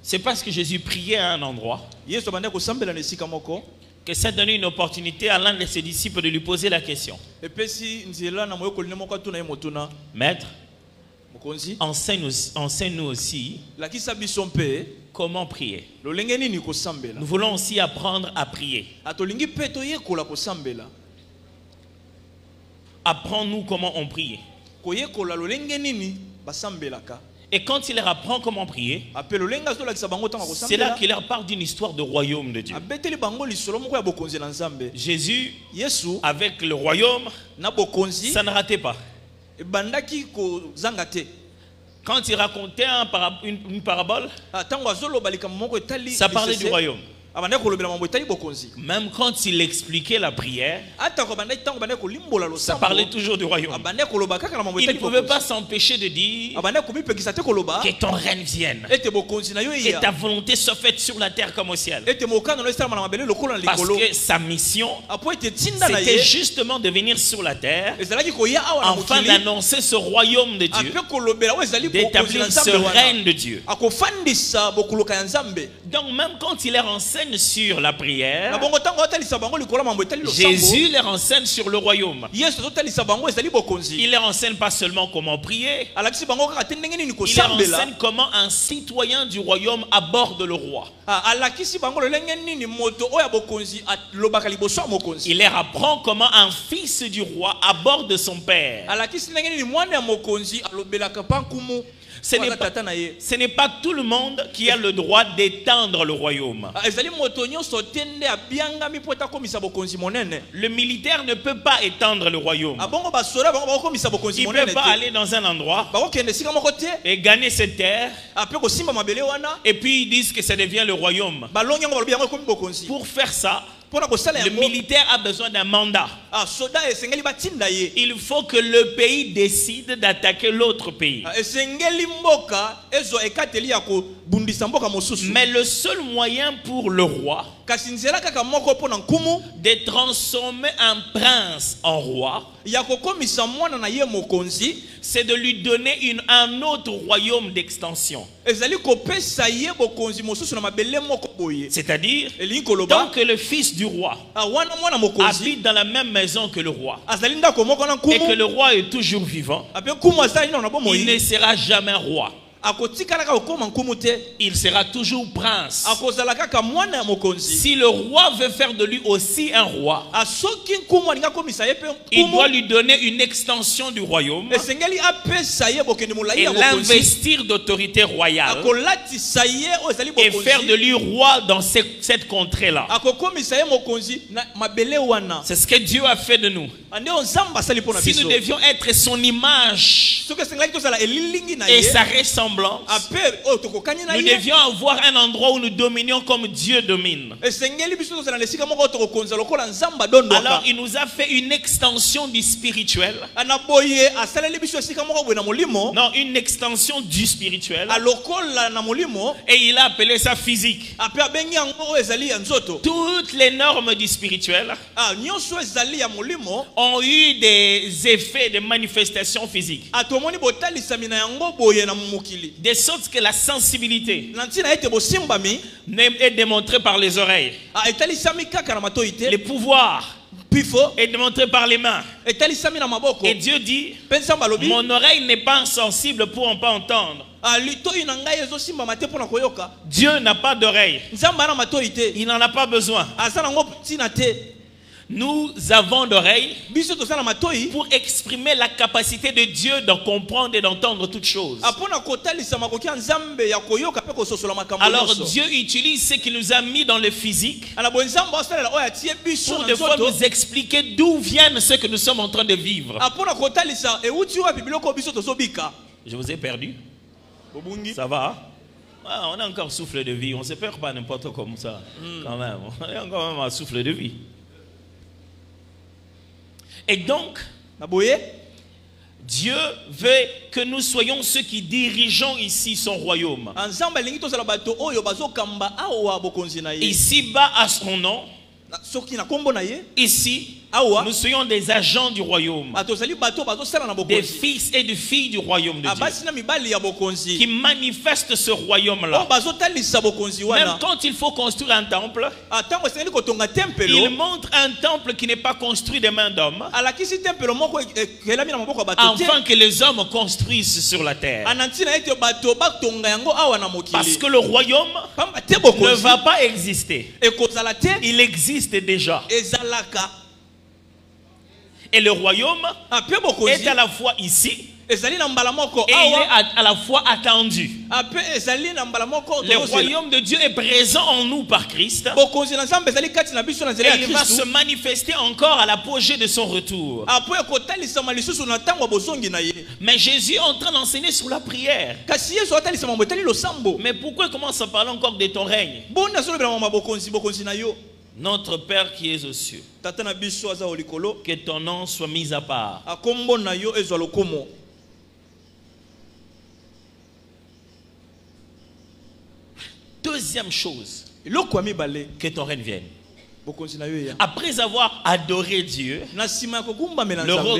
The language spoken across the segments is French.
C'est parce que Jésus priait à un endroit que ça donnait une opportunité à l'un de ses disciples de lui poser la question. Maître, enseigne-nous aussi comment prier. Nous voulons aussi apprendre à prier. Apprends-nous comment on prie. Et quand il leur apprend comment prier, c'est là qu'il leur parle d'une histoire de royaume de Dieu. Jésus, avec le royaume, ça ne ratait pas. Quand il racontait une parabole, ça parlait du royaume. Même quand il expliquait la prière, ça parlait toujours du royaume. Il ne pouvait pas s'empêcher de dire que ton règne vienne, que ta volonté soit faite sur la terre comme au ciel. Parce que sa mission, c'était justement de venir sur la terre afin d'annoncer ce royaume de Dieu, d'établir ce règne de Dieu. Donc même quand il leur enseigne sur la prière, Jésus leur enseigne sur le royaume. Il leur enseigne pas seulement comment prier, il leur enseigne comment un citoyen du royaume aborde le roi. Il leur apprend comment un fils du roi aborde son père. Ce n'est pas tout le monde qui a le droit d'étendre le royaume. Le militaire ne peut pas étendre le royaume. Il ne peut pas aller dans un endroit et gagner cette terre et puis ils disent que ça devient le royaume. Pour faire ça, le militaire a besoin d'un mandat. Il faut que le pays décide d'attaquer l'autre pays. Mais le seul moyen pour le roi de transformer un prince en roi, c'est de lui donner un autre royaume d'extension. C'est-à-dire, tant que le fils du roi habite dans la même maison que le roi et que le roi est toujours vivant, il ne sera jamais roi. Il sera toujours prince. Si le roi veut faire de lui aussi un roi, il doit lui donner une extension du royaume et l'investir d'autorité royale et faire de lui roi dans cette contrée-là. C'est ce que Dieu a fait de nous. Si nous devions être son image et sa ressemblance, nous devions avoir un endroit où nous dominions comme Dieu domine. Alors il nous a fait une extension du spirituel. Non, une extension du spirituel. Et il a appelé ça physique. Toutes les normes du spirituel ont eu des effets de manifestations physiques. De sorte que la sensibilité est démontrée par les oreilles. Le pouvoir est démontré par les mains. Et Dieu dit, mon oreille n'est pas sensible pour ne pas entendre. Dieu n'a pas d'oreille. Il n'en a pas besoin. Nous avons d'oreilles pour exprimer la capacité de Dieu de comprendre et d'entendre toutes choses. Alors Dieu utilise ce qu'il nous a mis dans le physique pour de fois nous expliquer d'où viennent ce que nous sommes en train de vivre. Je vous ai perdu. Ça va? Ah, on a encore souffle de vie. On ne se perd pas n'importe comme ça. Quand même. On a encore un souffle de vie. Et donc, Dieu veut que nous soyons ceux qui dirigeons ici son royaume. Ici bas à son nom. Ici nous soyons des agents du royaume, des fils et des filles du royaume de Dieu, qui manifestent ce royaume-là. Même quand il faut construire un temple, il montre un temple qui n'est pas construit des mains d'hommes, afin que les hommes construisent sur la terre. Parce que le royaume ne va pas exister. Il existe déjà. Et le royaume est à la fois ici et il est à la fois attendu. Le royaume de Dieu est présent en nous par Christ. Et il va se manifester encore à l'apogée de son retour. Mais Jésus est en train d'enseigner sur la prière. Mais pourquoi il commence à parler encore de ton règne? Notre Père qui es aux cieux, que ton nom soit mis à part. Deuxième chose, que ton règne vienne. Après avoir adoré Dieu,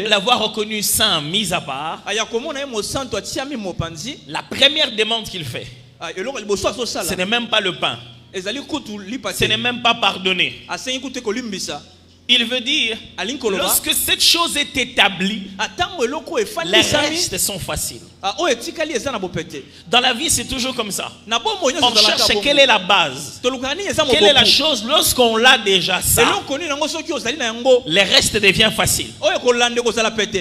l'avoir reconnu saint, mis à part, la première demande qu'il fait, ce n'est même pas le pain. Ce n'est même pas pardonné. Il veut dire, lorsque cette chose est établie, les restes sont faciles. Dans la vie, c'est toujours comme ça. On cherche quelle est la base. Quelle est la chose, lorsqu'on l'a déjà ça, les restes deviennent faciles.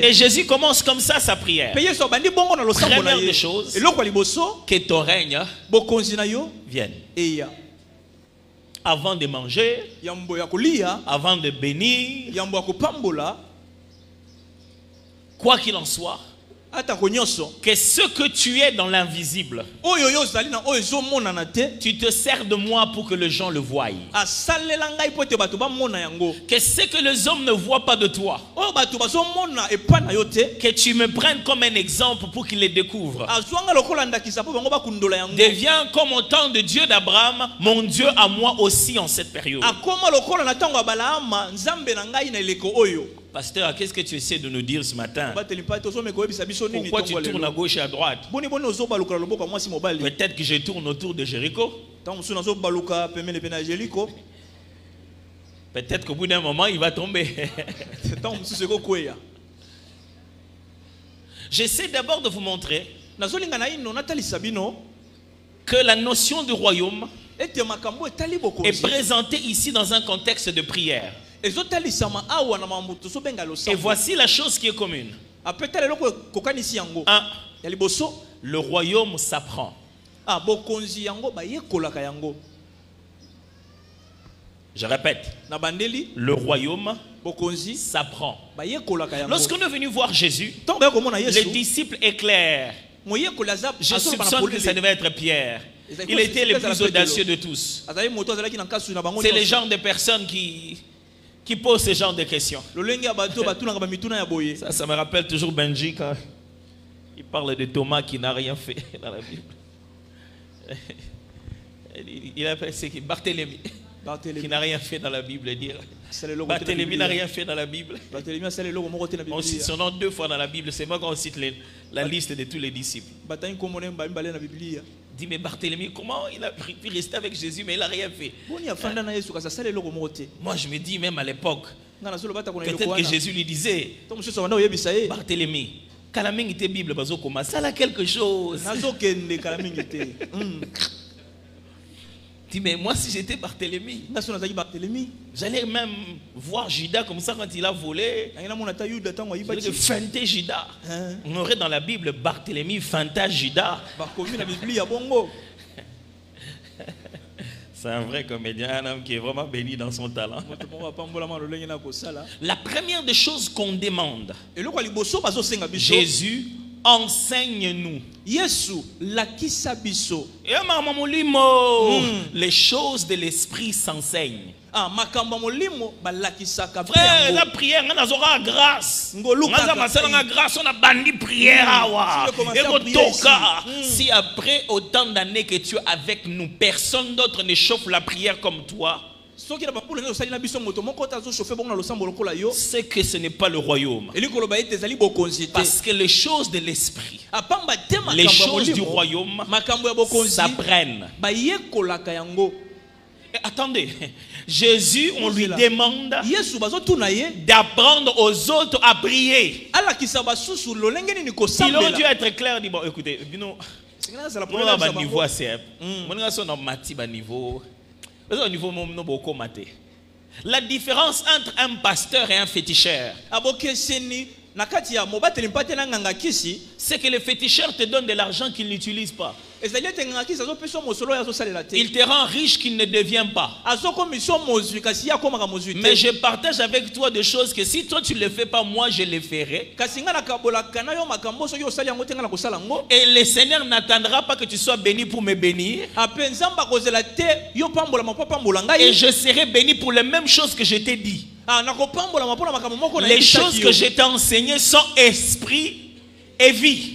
Et Jésus commence comme ça sa prière. Première des choses, que ton règne vienne. Avant de manger, avant de bénir, quoi qu'il en soit, que ce que tu es dans l'invisible, tu te sers de moi pour que les gens le voient. Que ce que les hommes ne voient pas de toi, que tu me prennes comme un exemple pour qu'ils les découvrent. Deviens comme au temps de Dieu d'Abraham, mon Dieu à moi aussi en cette période. Pasteur, qu'est-ce que tu essaies de nous dire ce matin? Pourquoi tu tournes à gauche et à droite? Peut-être que je tourne autour de Jéricho. Peut-être qu'au bout d'un moment, il va tomber. J'essaie d'abord de vous montrer que la notion du royaume est présentée ici dans un contexte de prière. Et voici la chose qui est commune. Le royaume s'apprend. Je répète. Le royaume s'apprend. Lorsqu'on est venu voir Jésus, les disciples éclairent. Je soupçonne que ça devait être Pierre. Il était le plus audacieux de tous. C'est le genre de personnes qui pose ce genre de questions. Ça me rappelle toujours Benji quand il parle de Thomas qui n'a rien fait dans la Bible. Il appelle c'est Barthélemy qui n'a rien fait dans la Bible. Barthélemy n'a rien fait dans la Bible. On cite son nom 2 fois dans la Bible. C'est moi quand on cite la liste de tous les disciples. Dit mais Barthélemy, comment il a pu rester avec Jésus mais il n'a rien fait? Moi je me dis même à l'époque, peut-être que Jésus lui disait, Barthélemy, Kalaming était Bible, ça a quelque chose. Dit mais moi si j'étais Barthélemy, j'allais même voir Judas comme ça quand il a volé. Je feinter Judas. On aurait dans la Bible Barthélemy feinta Judas. C'est un vrai comédien, un homme qui est vraiment béni dans son talent. La première des choses qu'on demande, Jésus, enseigne-nous. Les choses de l'esprit s'enseignent. Frère, la prière, on a grâce. On a banni prière. Si après autant d'années que tu es avec nous, personne d'autre ne chauffe la prière comme toi, c'est que ce n'est pas le royaume. Parce que les choses de l'esprit, les choses du royaume s'apprennent. Et attendez, Jésus, on lui demande d'apprendre aux autres à prier. Il aurait dû être clair, dit bon, écoutez, on a un niveau assez la différence entre un pasteur et un féticheur, c'est que le féticheur te donne de l'argent qu'il n'utilise pas. Il te rend riche qu'il ne devient pas. Mais je partage avec toi des choses que si toi tu ne le fais pas, moi je le ferai. Et le Seigneur n'attendra pas que tu sois béni pour me bénir. Et je serai béni pour les mêmes choses que je t'ai dit. Les choses que je t'ai enseignées sont esprit et vie.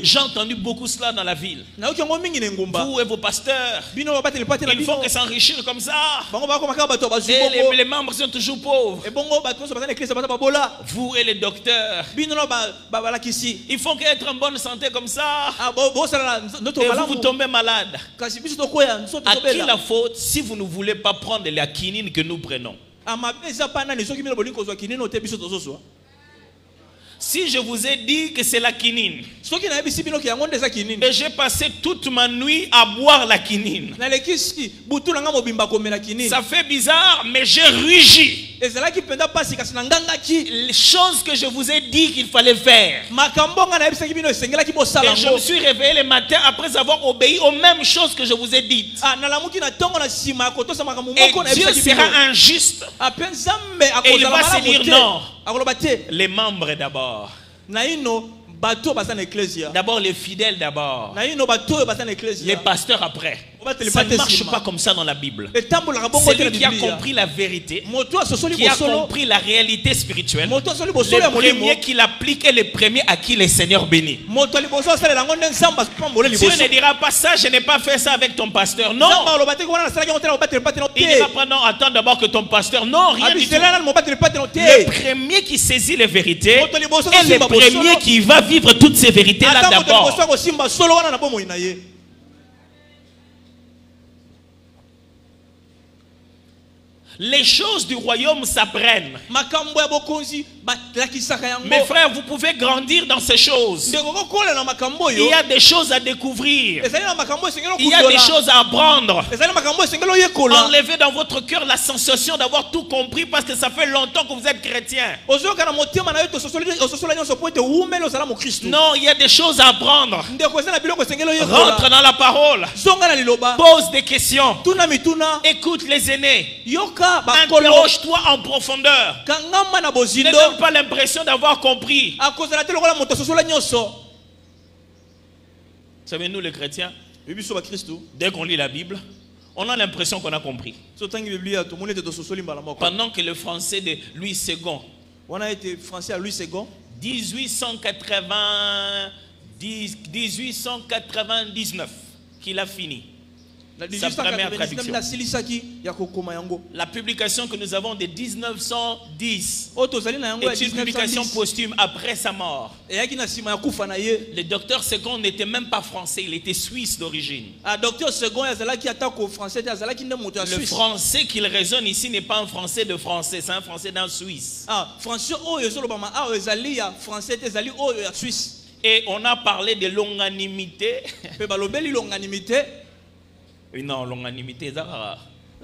J'ai entendu beaucoup cela dans la ville. Vous et vos pasteurs, il faut que s'enrichir comme ça. Et les membres sont toujours pauvres. Vous et les docteurs, il faut qu'être en bonne santé comme ça. Et vous tombez malade. À qui la faute si vous ne voulez pas prendre la quinine que nous prenons? Si je vous ai dit que c'est la quinine, et j'ai passé toute ma nuit à boire la quinine, ça fait bizarre, mais j'ai rugi. Les choses que je vous ai dit qu'il fallait faire. Et je me suis réveillé le matin après avoir obéi aux mêmes choses que je vous ai dites. Et Dieu sera injuste. Et il va se dire non. Les membres d'abord. D'abord les fidèles d'abord. Les pasteurs après. Ça ne marche pas comme ça dans la Bible. Celui qui a compris la vérité, qui a compris la réalité spirituelle, le premier qui l'applique est le premier à qui le Seigneur bénit. Dieu ne dira pas ça, je n'ai pas fait ça avec ton pasteur. Non. Il ne va pas non, attends d'abord que ton pasteur. Non, rien du tout. Le premier qui saisit les vérités est le premier qui va vivre toutes ces vérités là d'abord. Les choses du royaume s'apprennent. Mes frères, vous pouvez grandir dans ces choses. Il y a des choses à découvrir. Il y a des choses à apprendre. Enlevez dans votre cœur la sensation d'avoir tout compris parce que ça fait longtemps que vous êtes chrétien. Non, il y a des choses à apprendre. Rentre dans la parole. Pose des questions. Écoute les aînés. Interroge-toi en profondeur. Ne donne pas l'impression d'avoir compris. Savez-nous les chrétiens, dès qu'on lit la Bible, on a l'impression qu'on a compris. Pendant que le français de Louis II, 1899, qu'il a fini. Sa première traduction. La publication que nous avons de 1910 est une publication posthume après sa mort. Le docteur Second n'était même pas français, il était suisse d'origine. Le français qu'il raisonne ici n'est pas un français de français, c'est un français d'un Suisse. Et on a parlé de longanimité. Non, longanimité, la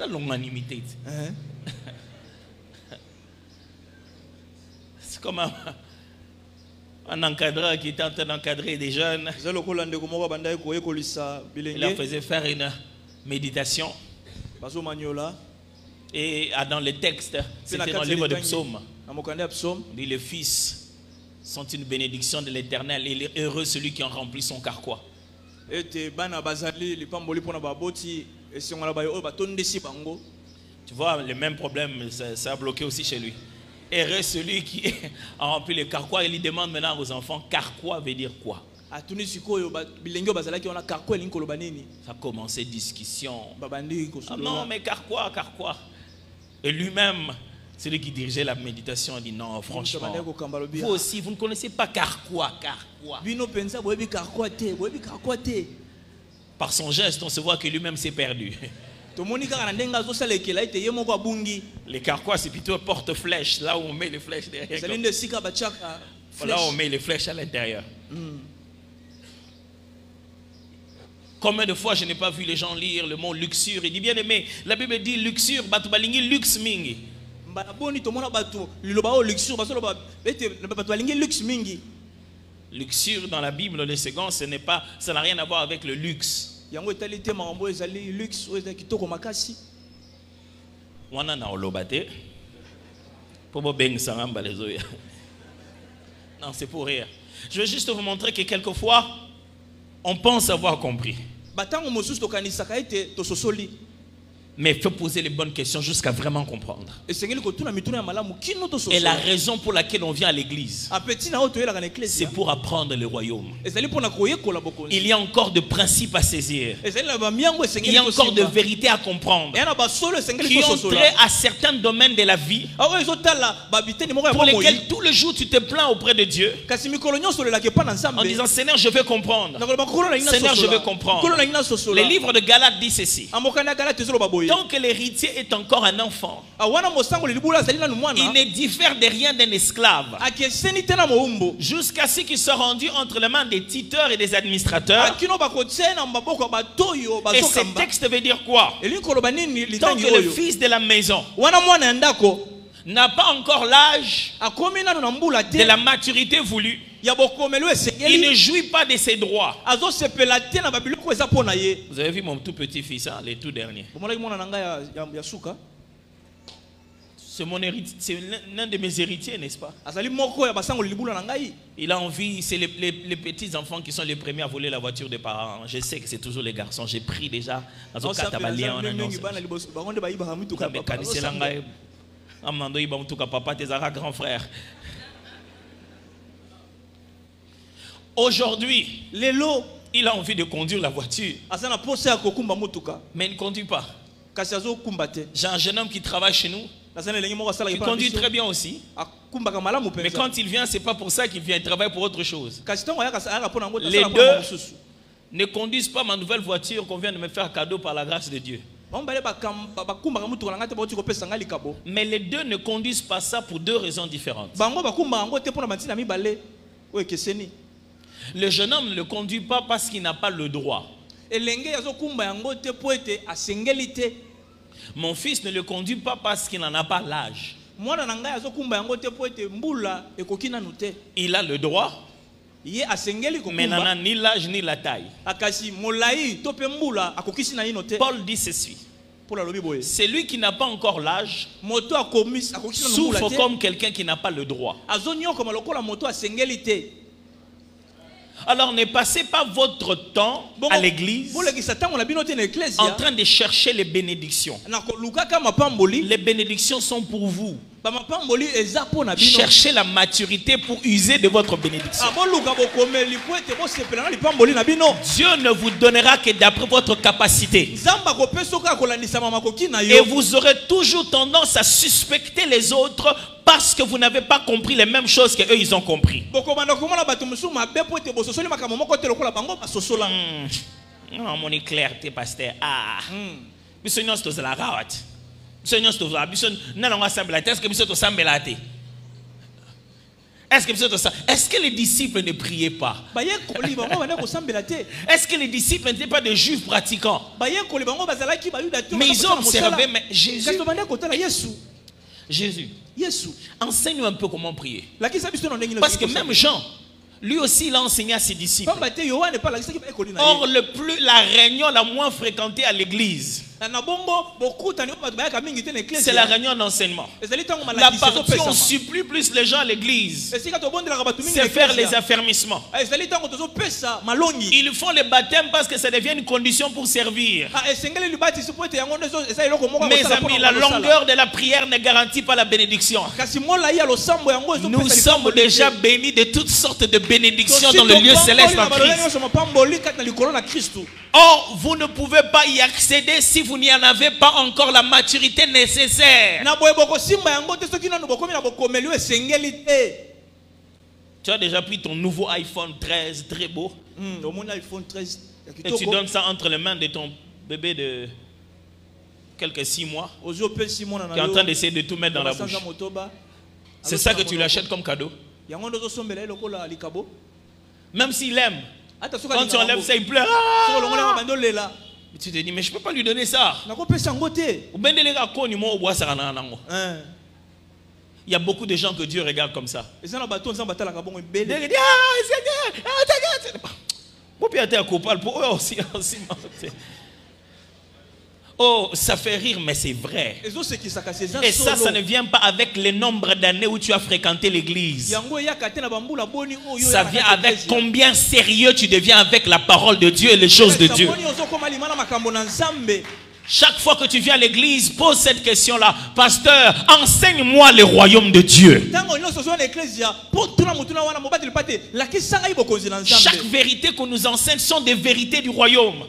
longanimité. C'est comme un encadreur qui était en train d'encadrer des jeunes. Il leur faisait faire une méditation. Et dans le texte, c'était dans le livre de Psaume. dit les fils sont une bénédiction de l'Éternel et il est heureux celui qui en remplit son carquois. Tu vois, le même problème, ça a bloqué aussi chez lui. Heureux celui qui a rempli le carquois. Il lui demande maintenant aux enfants, carquois veut dire quoi? Ça commençait discussion. Ah non, mais car quoi? Et lui-même, celui qui dirigeait la méditation, a dit non, franchement, vous aussi, vous ne connaissez pas car quoi? Par son geste, on se voit que lui-même s'est perdu. Les carquois, c'est plutôt porte-flèches, là où on met les flèches derrière. Là où on met les flèches à l'intérieur. Combien de fois je n'ai pas vu les gens lire le mot luxure? Il dit bien aimé, la Bible dit luxure, batubalingi luxe mingi. Luxure dans la Bible, les secondes, ça n'a rien à voir avec le luxe. Wana na olobate. Non, c'est pour rire. Je veux juste vous montrer que quelquefois, on pense avoir compris. Mais il faut poser les bonnes questions jusqu'à vraiment comprendre. Et la raison pour laquelle on vient à l'église, c'est pour apprendre le royaume. Il y a encore de principes à saisir. Il y a encore de vérités à comprendre qui ont trait à certains domaines de la vie pour lesquels tout le jour tu te plains auprès de Dieu en disant Seigneur, je veux comprendre. Seigneur, je veux comprendre. Les livres de Galates disent ceci. Tant que l'héritier est encore un enfant, il ne diffère de rien d'un esclave jusqu'à ce qu'il soit rendu entre les mains des tuteurs et des administrateurs. Et ce texte veut dire quoi? Tant que le fils de la maison n'a pas encore l'âge de la maturité voulue, il ne jouit pas de ses droits. Vous avez vu mon tout petit fils, hein, les tout derniers. C'est l'un de mes héritiers, n'est-ce pas? Il a envie, c'est les petits enfants qui sont les premiers à voler la voiture des parents. Je sais que c'est toujours les garçons. J'ai pris déjà. Papa, tes grand frère. Aujourd'hui, il a envie de conduire la voiture, mais il ne conduit pas. J'ai un jeune homme qui travaille chez nous. Il conduit très bien aussi. Mais quand il vient, c'est pas pour ça qu'il vient. Il travaille pour autre chose. Les deux ne conduisent pas ma nouvelle voiture qu'on vient de me faire cadeau par la grâce de Dieu. Mais les deux ne conduisent pas ça pour deux raisons différentes. Le jeune homme ne le conduit pas parce qu'il n'a pas le droit. Mon fils ne le conduit pas parce qu'il n'en a pas l'âge. Il a le droit, mais n'en a ni l'âge ni la taille. Paul dit ceci. Celui qui n'a pas encore l'âge souffre comme quelqu'un qui n'a pas le droit. Alors ne passez pas votre temps à l'église en train de chercher les bénédictions. Les bénédictions sont pour vous. Cherchez la maturité pour user de votre bénédiction. Dieu ne vous donnera que d'après votre capacité. Et vous aurez toujours tendance à suspecter les autres parce que vous n'avez pas compris les mêmes choses qu'eux ils ont compris. Non, mon clarté, pasteur. Ah. Est-ce que les disciples ne priaient pas? Est-ce que les disciples n'étaient pas des juifs pratiquants? Mais ils ont observé, mais Jésus, enseigne-nous un peu comment prier. Parce que même Jean, lui aussi, il a enseigné à ses disciples. Or, la réunion la moins fréquentée à l'église, C'est la réunion d'enseignement. La partie on supplie plus les gens à l'église, c'est faire les affermissements. Ils font les baptêmes parce que ça devient une condition pour servir. Mes amis, la longueur de la prière ne garantit pas la bénédiction. Nous sommes déjà bénis de toutes sortes de bénédictions dans le lieu céleste en Christ. Or, vous ne pouvez pas y accéder si vous n'y en avez pas encore la maturité nécessaire. Tu as déjà pris ton nouveau iPhone 13, très beau. Et tu donnes ça entre les mains de ton bébé de quelques 6 mois, qui est en train d'essayer de tout mettre dans la bouche. C'est ça que tu lui achètes comme cadeau. Même s'il aime, quand tu enlèves ça, il pleure. Et tu te dis, mais je ne peux pas lui donner ça. Il y a beaucoup de gens que Dieu regarde comme ça. Oh, ça fait rire, mais c'est vrai. Et ça ne vient pas avec le nombre d'années où tu as fréquenté l'église. Ça vient avec combien sérieux tu deviens avec la parole de Dieu et les choses de Dieu. Chaque fois que tu viens à l'église, pose cette question-là. Pasteur, enseigne-moi le royaume de Dieu. Chaque vérité qu'on nous enseigne sont des vérités du royaume.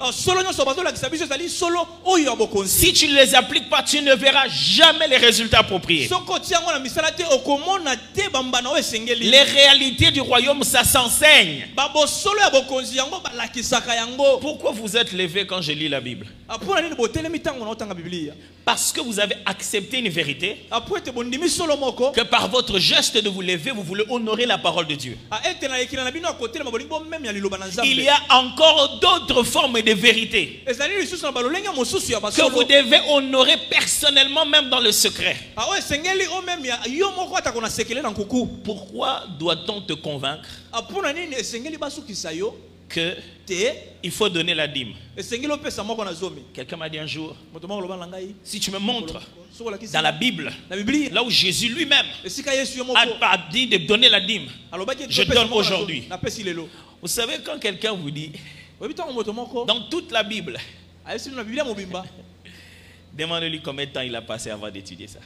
Si tu ne les appliques pas, tu ne verras jamais les résultats appropriés. Les réalités du royaume, ça s'enseigne. Pourquoi vous êtes levé quand je lis la Bible? Parce que vous avez accepté une vérité, que par votre geste de vous lever, vous voulez honorer la parole de Dieu. Il y a encore d'autres formes de vérité que vous devez honorer personnellement, même dans le secret. Pourquoi doit-on te convaincre que il faut donner la dîme? Quelqu'un m'a dit un jour, si tu me montres dans la Bible, là où Jésus lui-même a dit de donner la dîme, je donne aujourd'hui. Vous savez, quand quelqu'un vous dit dans toute la Bible, demandez-lui combien de temps il a passé avant d'étudier ça.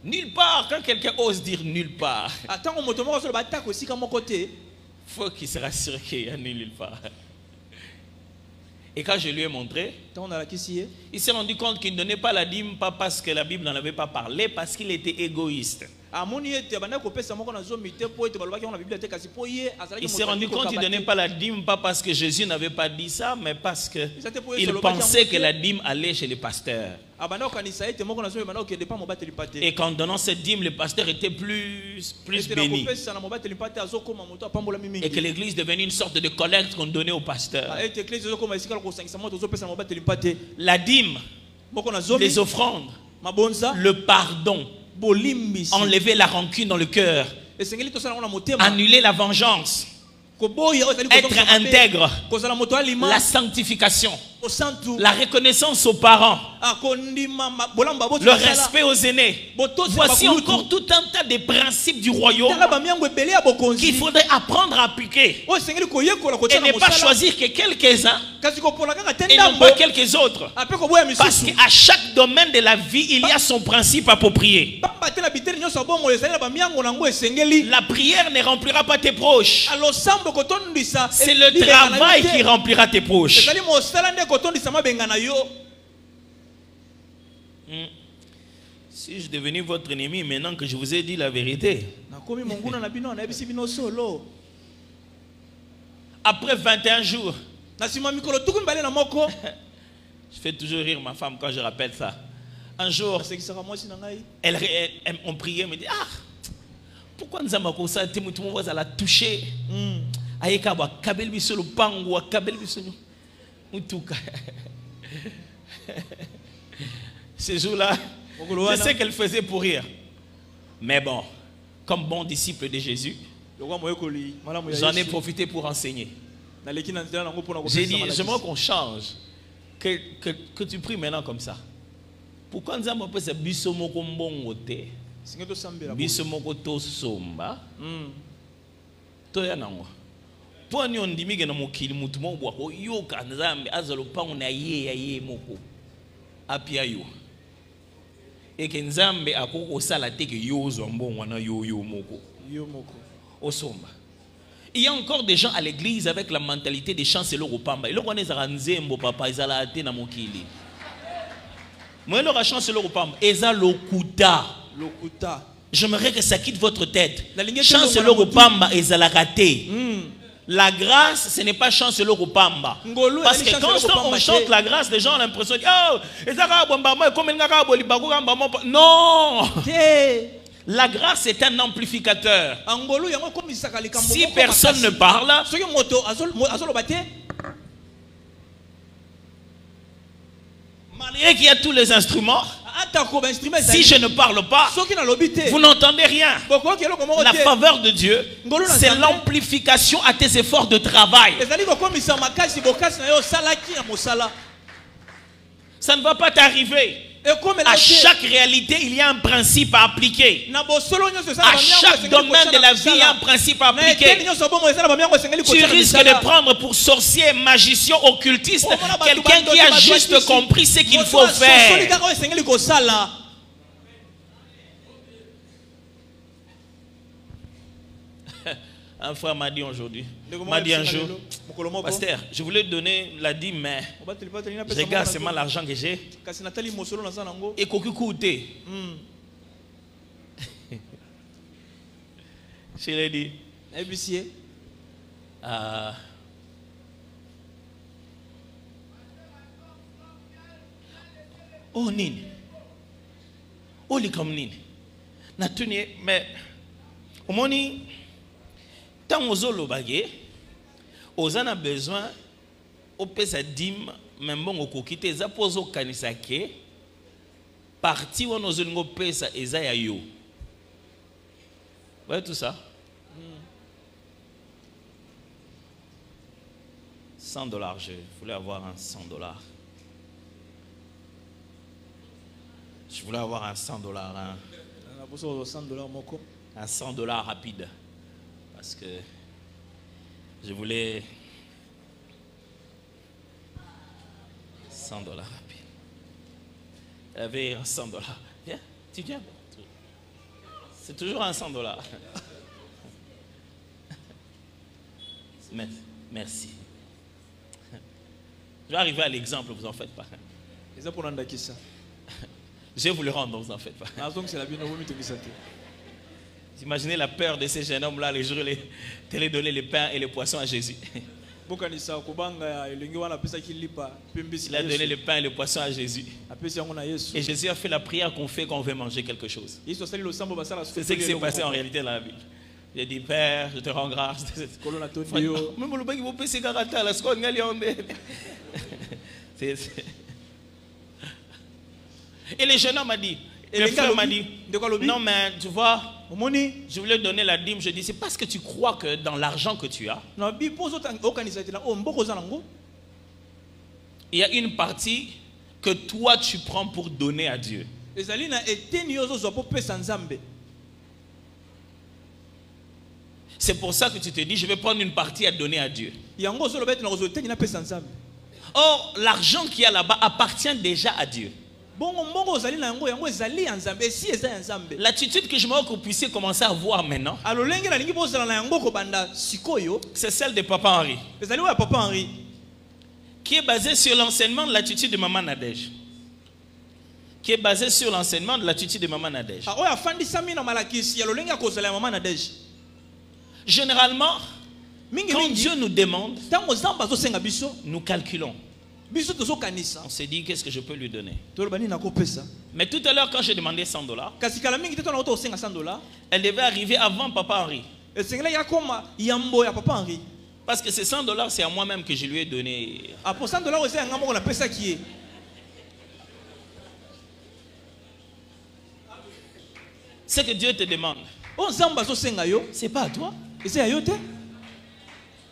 Nulle part. Quand quelqu'un ose dire nulle part, faut qu'il se rassure qu'il y a nulle part. Et quand je lui ai montré, il s'est rendu compte qu'il ne donnait pas la dîme, pas parce que la Bible n'en avait pas parlé, parce qu'il était égoïste. Il s'est rendu compte qu'il ne donnait pas la dîme, pas parce que Jésus n'avait pas dit ça, mais parce qu'il pensait que la dîme allait chez les pasteurs. Et qu'en donnant cette dîme, le pasteur était plus béni. Et que l'église devenait une sorte de collecte qu'on donnait au pasteur. La dîme, les offrandes, le pardon, enlever la rancune dans le cœur, annuler la vengeance, être intègre, la sanctification, la reconnaissance aux parents, le respect aux aînés. Voici encore tout un tas de principes du royaume qu'il faudrait apprendre à appliquer et ne pas choisir que quelques-uns et non pas quelques autres, parce qu'à chaque domaine de la vie il y a son principe approprié. La prière ne remplira pas tes proches, c'est le travail qui remplira tes proches. Si je devenais votre ennemi maintenant que je vous ai dit la vérité, après 21 jours, je fais toujours rire ma femme quand je rappelle ça. Un jour, on priait, me dit, ah, pourquoi nous avons ça, tout le monde va la toucher. Ces jours-là, je sais qu'elle faisait pour rire. Mais bon, comme bon disciple de Jésus, j'en ai profité pour enseigner. J'ai dit, j'aimerais qu'on change. que tu pries maintenant comme ça. Pourquoi nous avons appelé ça bisomoko mbongote? Bisomoko to somba. Toya nango. Pour nous on dit que nous mokili mutu mo bwa ko yoka nzambe azalo pango na ye moko. Apia yo. Et que nzambe akoko sala te ke yo zo mbongo na yo moko. Yo moko. Osomba. Il y a encore des gens à l'église avec la mentalité des chanceliers au Pamba. Ils ont des gens papa, ils ont la tête dans mon kili. Moi, leur chancelier au Pamba, ils ont l'okuta. J'aimerais que ça quitte votre tête. Chancelier au Pamba, ils ont la raté. La grâce, ce n'est pas chancelier au Pamba. Parce que quand on chante la grâce, les gens ont l'impression que non. La grâce est un amplificateur. Si personne ne parle, malgré qu'il y a tous les instruments, si je ne parle pas, vous n'entendez rien. La faveur de Dieu, c'est l'amplification à tes efforts de travail. Ça ne va pas t'arriver. À chaque réalité, il y a un principe à appliquer. À chaque domaine de la vie, il y a un principe à appliquer. Tu risques de prendre pour sorcier, magicien, occultiste quelqu'un qui a juste compris ce qu'il faut faire. Un frère m'a dit aujourd'hui, m'a dit un jour, pasteur, je voulais donner la dîme, mais je regarde seulement l'argent que j'ai. Et qu'aucun coûté. Je l'ai dit. Oh, nini. Oh, les comme nini. Mais, au moins, tant aux bagé, aux en a besoin, au pesa dim, même bon au kokite, za pozo kanisake, parti où nos ongo pesa ezaya yo. Vous voyez tout ça? 100 $, je voulais avoir un 100 $. Je voulais avoir un 100 $. Un 100 $ rapide. Parce que je voulais 100 $. Il y avait un 100 $. Viens, tu viens. C'est toujours un 100 $. Merci. Je vais arriver à l'exemple, vous en faites pas. Je vais vous le rendre, vous en faites pas. Imaginez la peur de ces jeunes hommes-là, les jours où ils donnaient les pains et les poissons à Jésus. Il a donné le pain et le poisson à Jésus. Et Jésus a fait la prière qu'on fait quand on veut manger quelque chose. C'est ce qui s'est passé en réalité dans la Bible. Il a dit, Père, je te rends grâce. Et les jeunes hommes ont dit, le frère m'a dit, non mais tu vois, je voulais donner la dîme, je dis, c'est parce que tu crois que dans l'argent que tu as, il y a une partie que toi tu prends pour donner à Dieu. C'est pour ça que tu te dis, je vais prendre une partie à donner à Dieu. Or, l'argent qu'il y a là-bas appartient déjà à Dieu. L'attitude que je veux que vous puissiez commencer à voir maintenant, c'est celle de Papa Henri, qui est basée sur l'enseignement de l'attitude de Maman Nadège. Qui est basée sur l'enseignement de l'attitude de Maman Nadège. Généralement, quand Dieu nous demande, nous calculons. On s'est dit, qu'est-ce que je peux lui donner? Mais tout à l'heure, quand j'ai demandé 100 $, elle devait arriver avant Papa Henri. Parce que ces 100 $, c'est à moi-même que je lui ai donné. Ce que Dieu te demande, c'est pas à toi.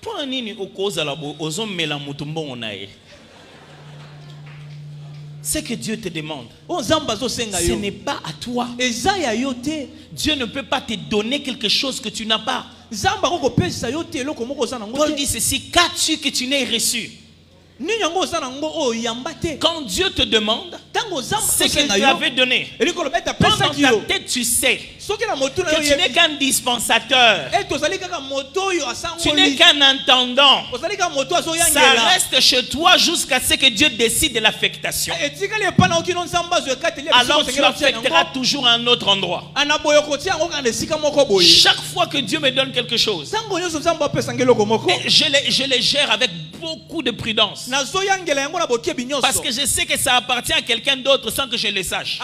Pour un nini au cause à la bo, aux hommes melamutumbo on a. Ce que Dieu te demande, ce n'est pas à toi. Dieu ne peut pas te donner quelque chose que tu n'as pas. Paul dit ceci, qu'as-tu que tu n'aies reçu? Quand Dieu te demande ce que tu avais donné, dans ta tête tu sais que tu n'es qu'un dispensateur, tu n'es qu'un intendant. Ça reste chez toi jusqu'à ce que Dieu décide de l'affectation. Alors tu affecteras toujours à un autre endroit. Chaque fois que Dieu me donne quelque chose, je les gère avec beaucoup de prudence. Parce que je sais que ça appartient à quelqu'un d'autre sans que je le sache.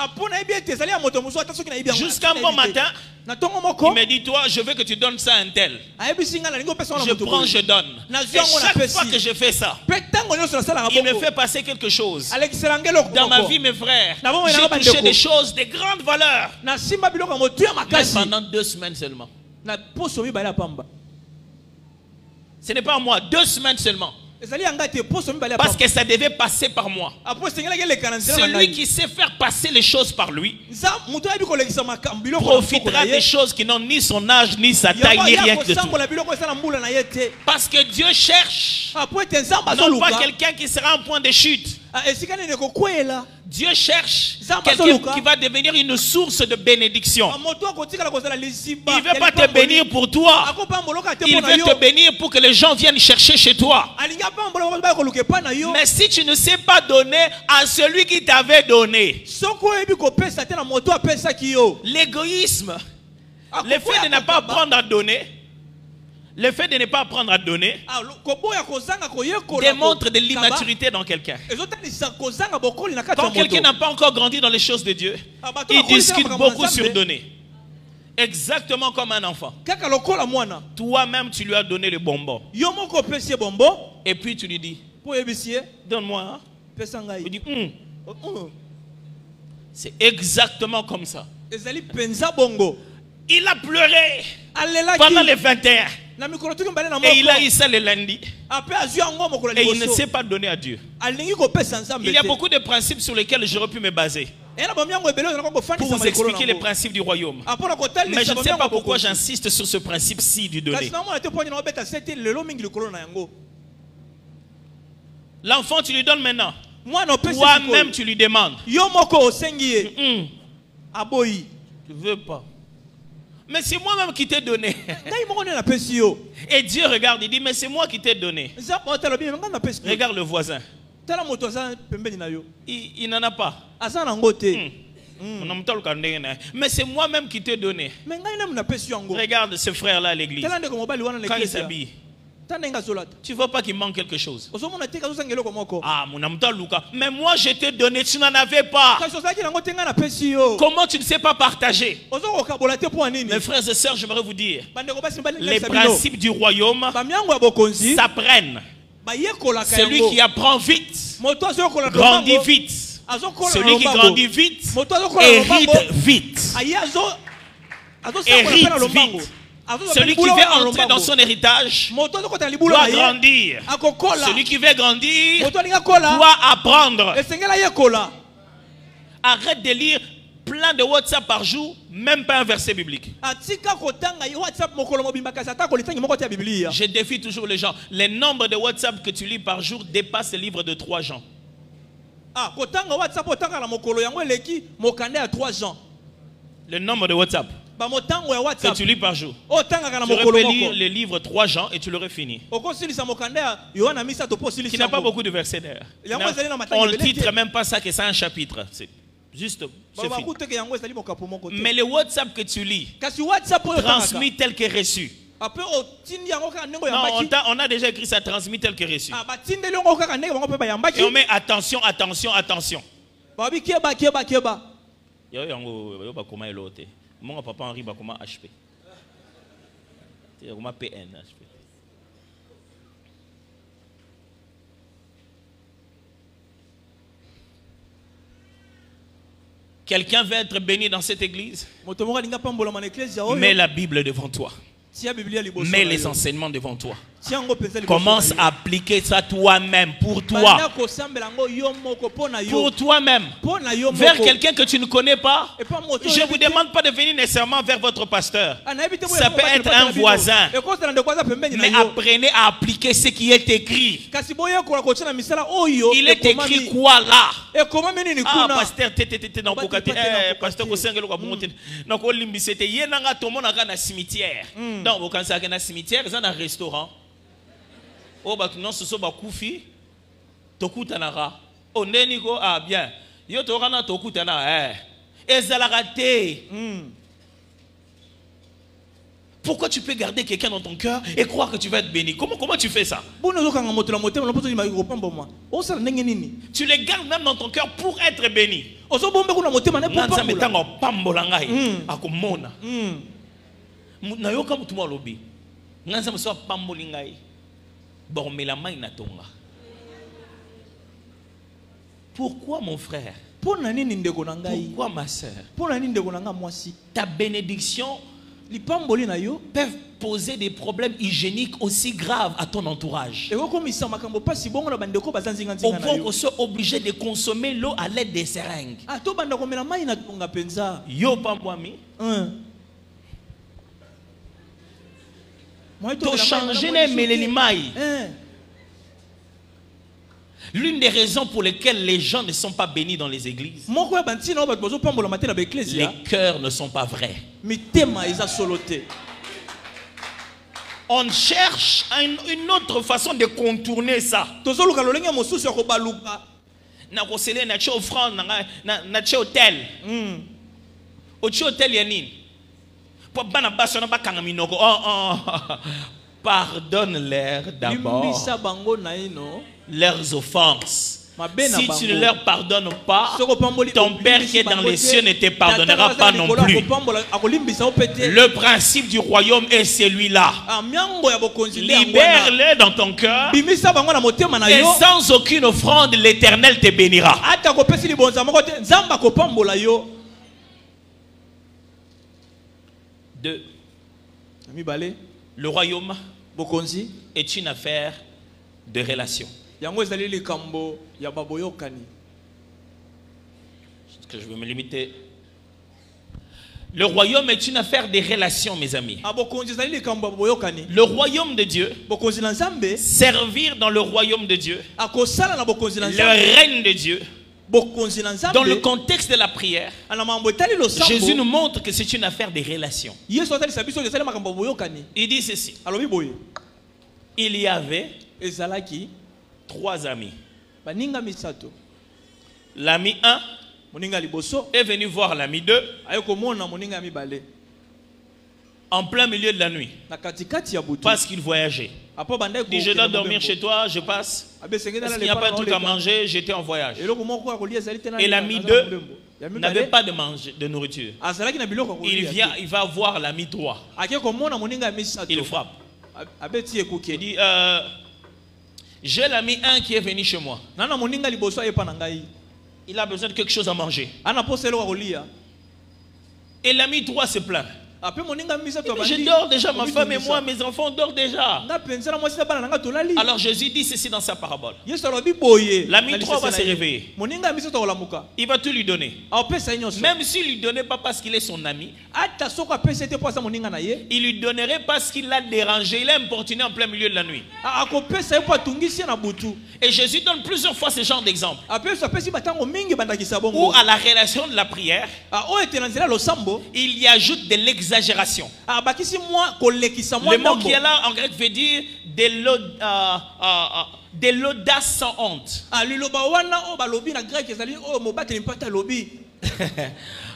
Jusqu'à un bon matin, il me dit, toi, je veux que tu donnes ça à un tel. Je prends, je donne. Et chaque fois que je fais ça, il me fait passer quelque chose. Dans ma vie, mes frères, j'ai touché des choses de grande valeur. Mais pendant 2 semaines seulement. Ce n'est pas moi, 2 semaines seulement. Parce que ça devait passer par moi. Celui qui sait faire passer les choses par lui profitera des choses qui n'ont ni son âge, ni sa taille, ni rien que de tout. Parce que Dieu cherche non pas quelqu'un qui sera en point de chute. Dieu cherche quelqu'un qui va devenir une source de bénédiction. Il ne veut pas te bénir pour toi. Il veut te bénir pour que les gens viennent chercher chez toi. Mais si tu ne sais pas donner à celui qui t'avait donné, l'égoïsme, le fait de ne pas apprendre à donner, le fait de ne pas apprendre à donner démontre de l'immaturité dans quelqu'un. Quand quelqu'un n'a pas encore grandi dans les choses de Dieu, il discute beaucoup sur donner. Exactement comme un enfant. Toi-même, tu lui as donné le bonbon. Et puis tu lui dis, donne-moi. Il dit, c'est exactement comme ça. Il a pleuré pendant les 21. Et il a eu ça le lundi. Et il ne sait pas donner à Dieu. Il y a beaucoup de principes sur lesquels j'aurais pu me baser pour vous expliquer les principes du royaume. Mais je ne sais pas pourquoi j'insiste sur ce principe-ci du donner. L'enfant, tu lui donnes maintenant. Toi-même, tu lui demandes. Tu ne veux pas. Mais c'est moi-même qui t'ai donné. Et Dieu regarde, il dit, mais c'est moi qui t'ai donné. Regarde le voisin. Il n'en a pas. Mais c'est moi-même qui t'ai donné. Regarde ce frère-là à l'église. Quand il s'habille, tu ne vois pas qu'il manque quelque chose. Ah, mais moi je t'ai donné, tu n'en avais pas. Comment tu ne sais pas partager? Mes frères et sœurs, j'aimerais vous dire, les principes du royaume s'apprennent. Celui qui apprend vite grandit vite. Celui qui grandit vite hérite vite. Hérite vite. Celui qui veut entrer dans son héritage doit grandir. Celui qui veut grandir doit apprendre. Arrête de lire plein de WhatsApp par jour, même pas un verset biblique. Je défie toujours les gens. Le nombre de WhatsApp que tu lis par jour dépasse le livre de 3 Jean. Le nombre de WhatsApp que tu lis par jour. Tu aurais pu lire le livre 3 Jean et tu l'aurais fini. Qui n'a pas beaucoup de versets d'ailleurs. On ne titre même pas ça que c'est un chapitre. C'est juste, c'est fini. Mais le WhatsApp que tu lis transmis tel que reçu. Non, on a déjà écrit ça, transmis tel que reçu. Et on met attention, attention, attention. Mon papa Henri Bakoma HP. C'est comme PN HP. Quelqu'un veut être béni dans cette église? Mets la Bible devant toi. Mets les enseignements devant toi. Commence à appliquer ça toi-même, pour toi. Pour toi-même. Vers quelqu'un que tu ne connais pas. Je ne vous demande pas de venir nécessairement vers votre pasteur. Ça peut être un voisin. Mais apprenez à appliquer ce qui est écrit. Il est écrit quoi là? Ah, pasteur, pasteur, cimetière. Donc, vous pensez qu'il y a un cimetière, il y a un restaurant. Oh, bah, non, ce sont des koufi. Tokutanara. Oh, Neniko, ah, bien. Yo, Torana, Tokutana, et Zalarate. Pourquoi tu peux garder quelqu'un dans ton cœur et croire que tu vas être béni? Comment tu fais ça? Tu les gardes même dans ton cœur pour être béni. Pourquoi mon frère? Pourquoi ma soeur? Ta bénédiction peuvent poser des problèmes hygiéniques aussi graves à ton entourage. Au point qu'on soit obligé de consommer l'eau à l'aide des seringues. Yo pas moi mi. To changer les mélénimailles. L'une des raisons pour lesquelles les gens ne sont pas bénis dans les églises, les cœurs ne sont pas vrais. On cherche une autre façon de contourner ça. Pardonne-leur d'abord leurs offenses. Si tu ne leur pardonnes pas, ton Père qui est dans les cieux ne te pardonnera pas non plus. Le principe du royaume est celui-là. Libère-les dans ton cœur et sans aucune offrande, l'Éternel te bénira. 2. Le royaume est une affaire de relation. Ce que je vais me limiter. Le royaume est une affaire de relations, mes amis. Le royaume de Dieu, servir dans le royaume de Dieu, le règne de Dieu, dans le contexte de la prière, Jésus nous montre que c'est une affaire de relations. Il dit ceci. Il y avait 3 amis. L'ami 1 est venu voir l'ami 2 en plein milieu de la nuit parce qu'il voyageait. Il dit, je dois dormir chez toi, je passe. Parce qu'il n'y a pas de truc à manger, j'étais en voyage. Et l'ami 2 n'avait pas de nourriture. Il va voir l'ami 3. Il le frappe. Il dit, j'ai l'ami 1 qui est venu chez moi. Il a besoin de quelque chose à manger. Et l'ami 3 se plaint. Je dors déjà, ma femme et moi, mes enfants dorment déjà. Alors Jésus dit ceci dans sa parabole. L'ami 3 va se réveiller. Il va tout lui donner. Même s'il ne lui donnait pas parce qu'il est son ami, il lui donnerait parce qu'il l'a dérangé, il l'a importuné en plein milieu de la nuit. Et Jésus donne plusieurs fois ce genre d'exemple. Ou à la relation de la prière, il y ajoute de l'exagération. Le mot qui est là en grec veut dire de l'audace sans honte.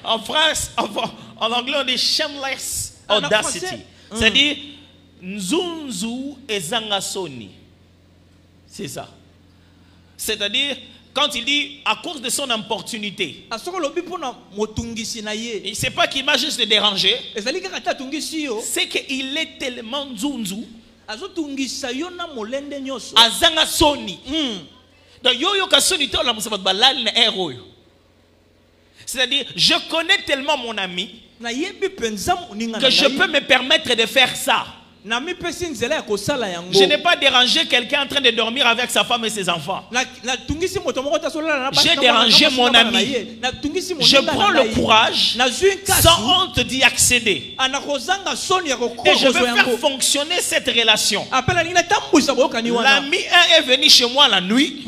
En France, en anglais on dit shameless audacity. C'est-à-dire nzunzu ezangasoni. C'est ça. C'est-à-dire quand il dit à cause de son importunité, il ne sait pas qu'il m'a juste dérangé, c'est qu'il est tellement nzunzu, azanga soni. Donc yoyo kasoni to la musabat balal na héros. C'est-à-dire je connais tellement mon ami que je peux me permettre de faire ça. Je n'ai pas dérangé quelqu'un en train de dormir avec sa femme et ses enfants. J'ai dérangé mon ami. Je prends le courage sans honte d'y accéder. Et je veux faire fonctionner cette relation. L'ami 1 est venu chez moi la nuit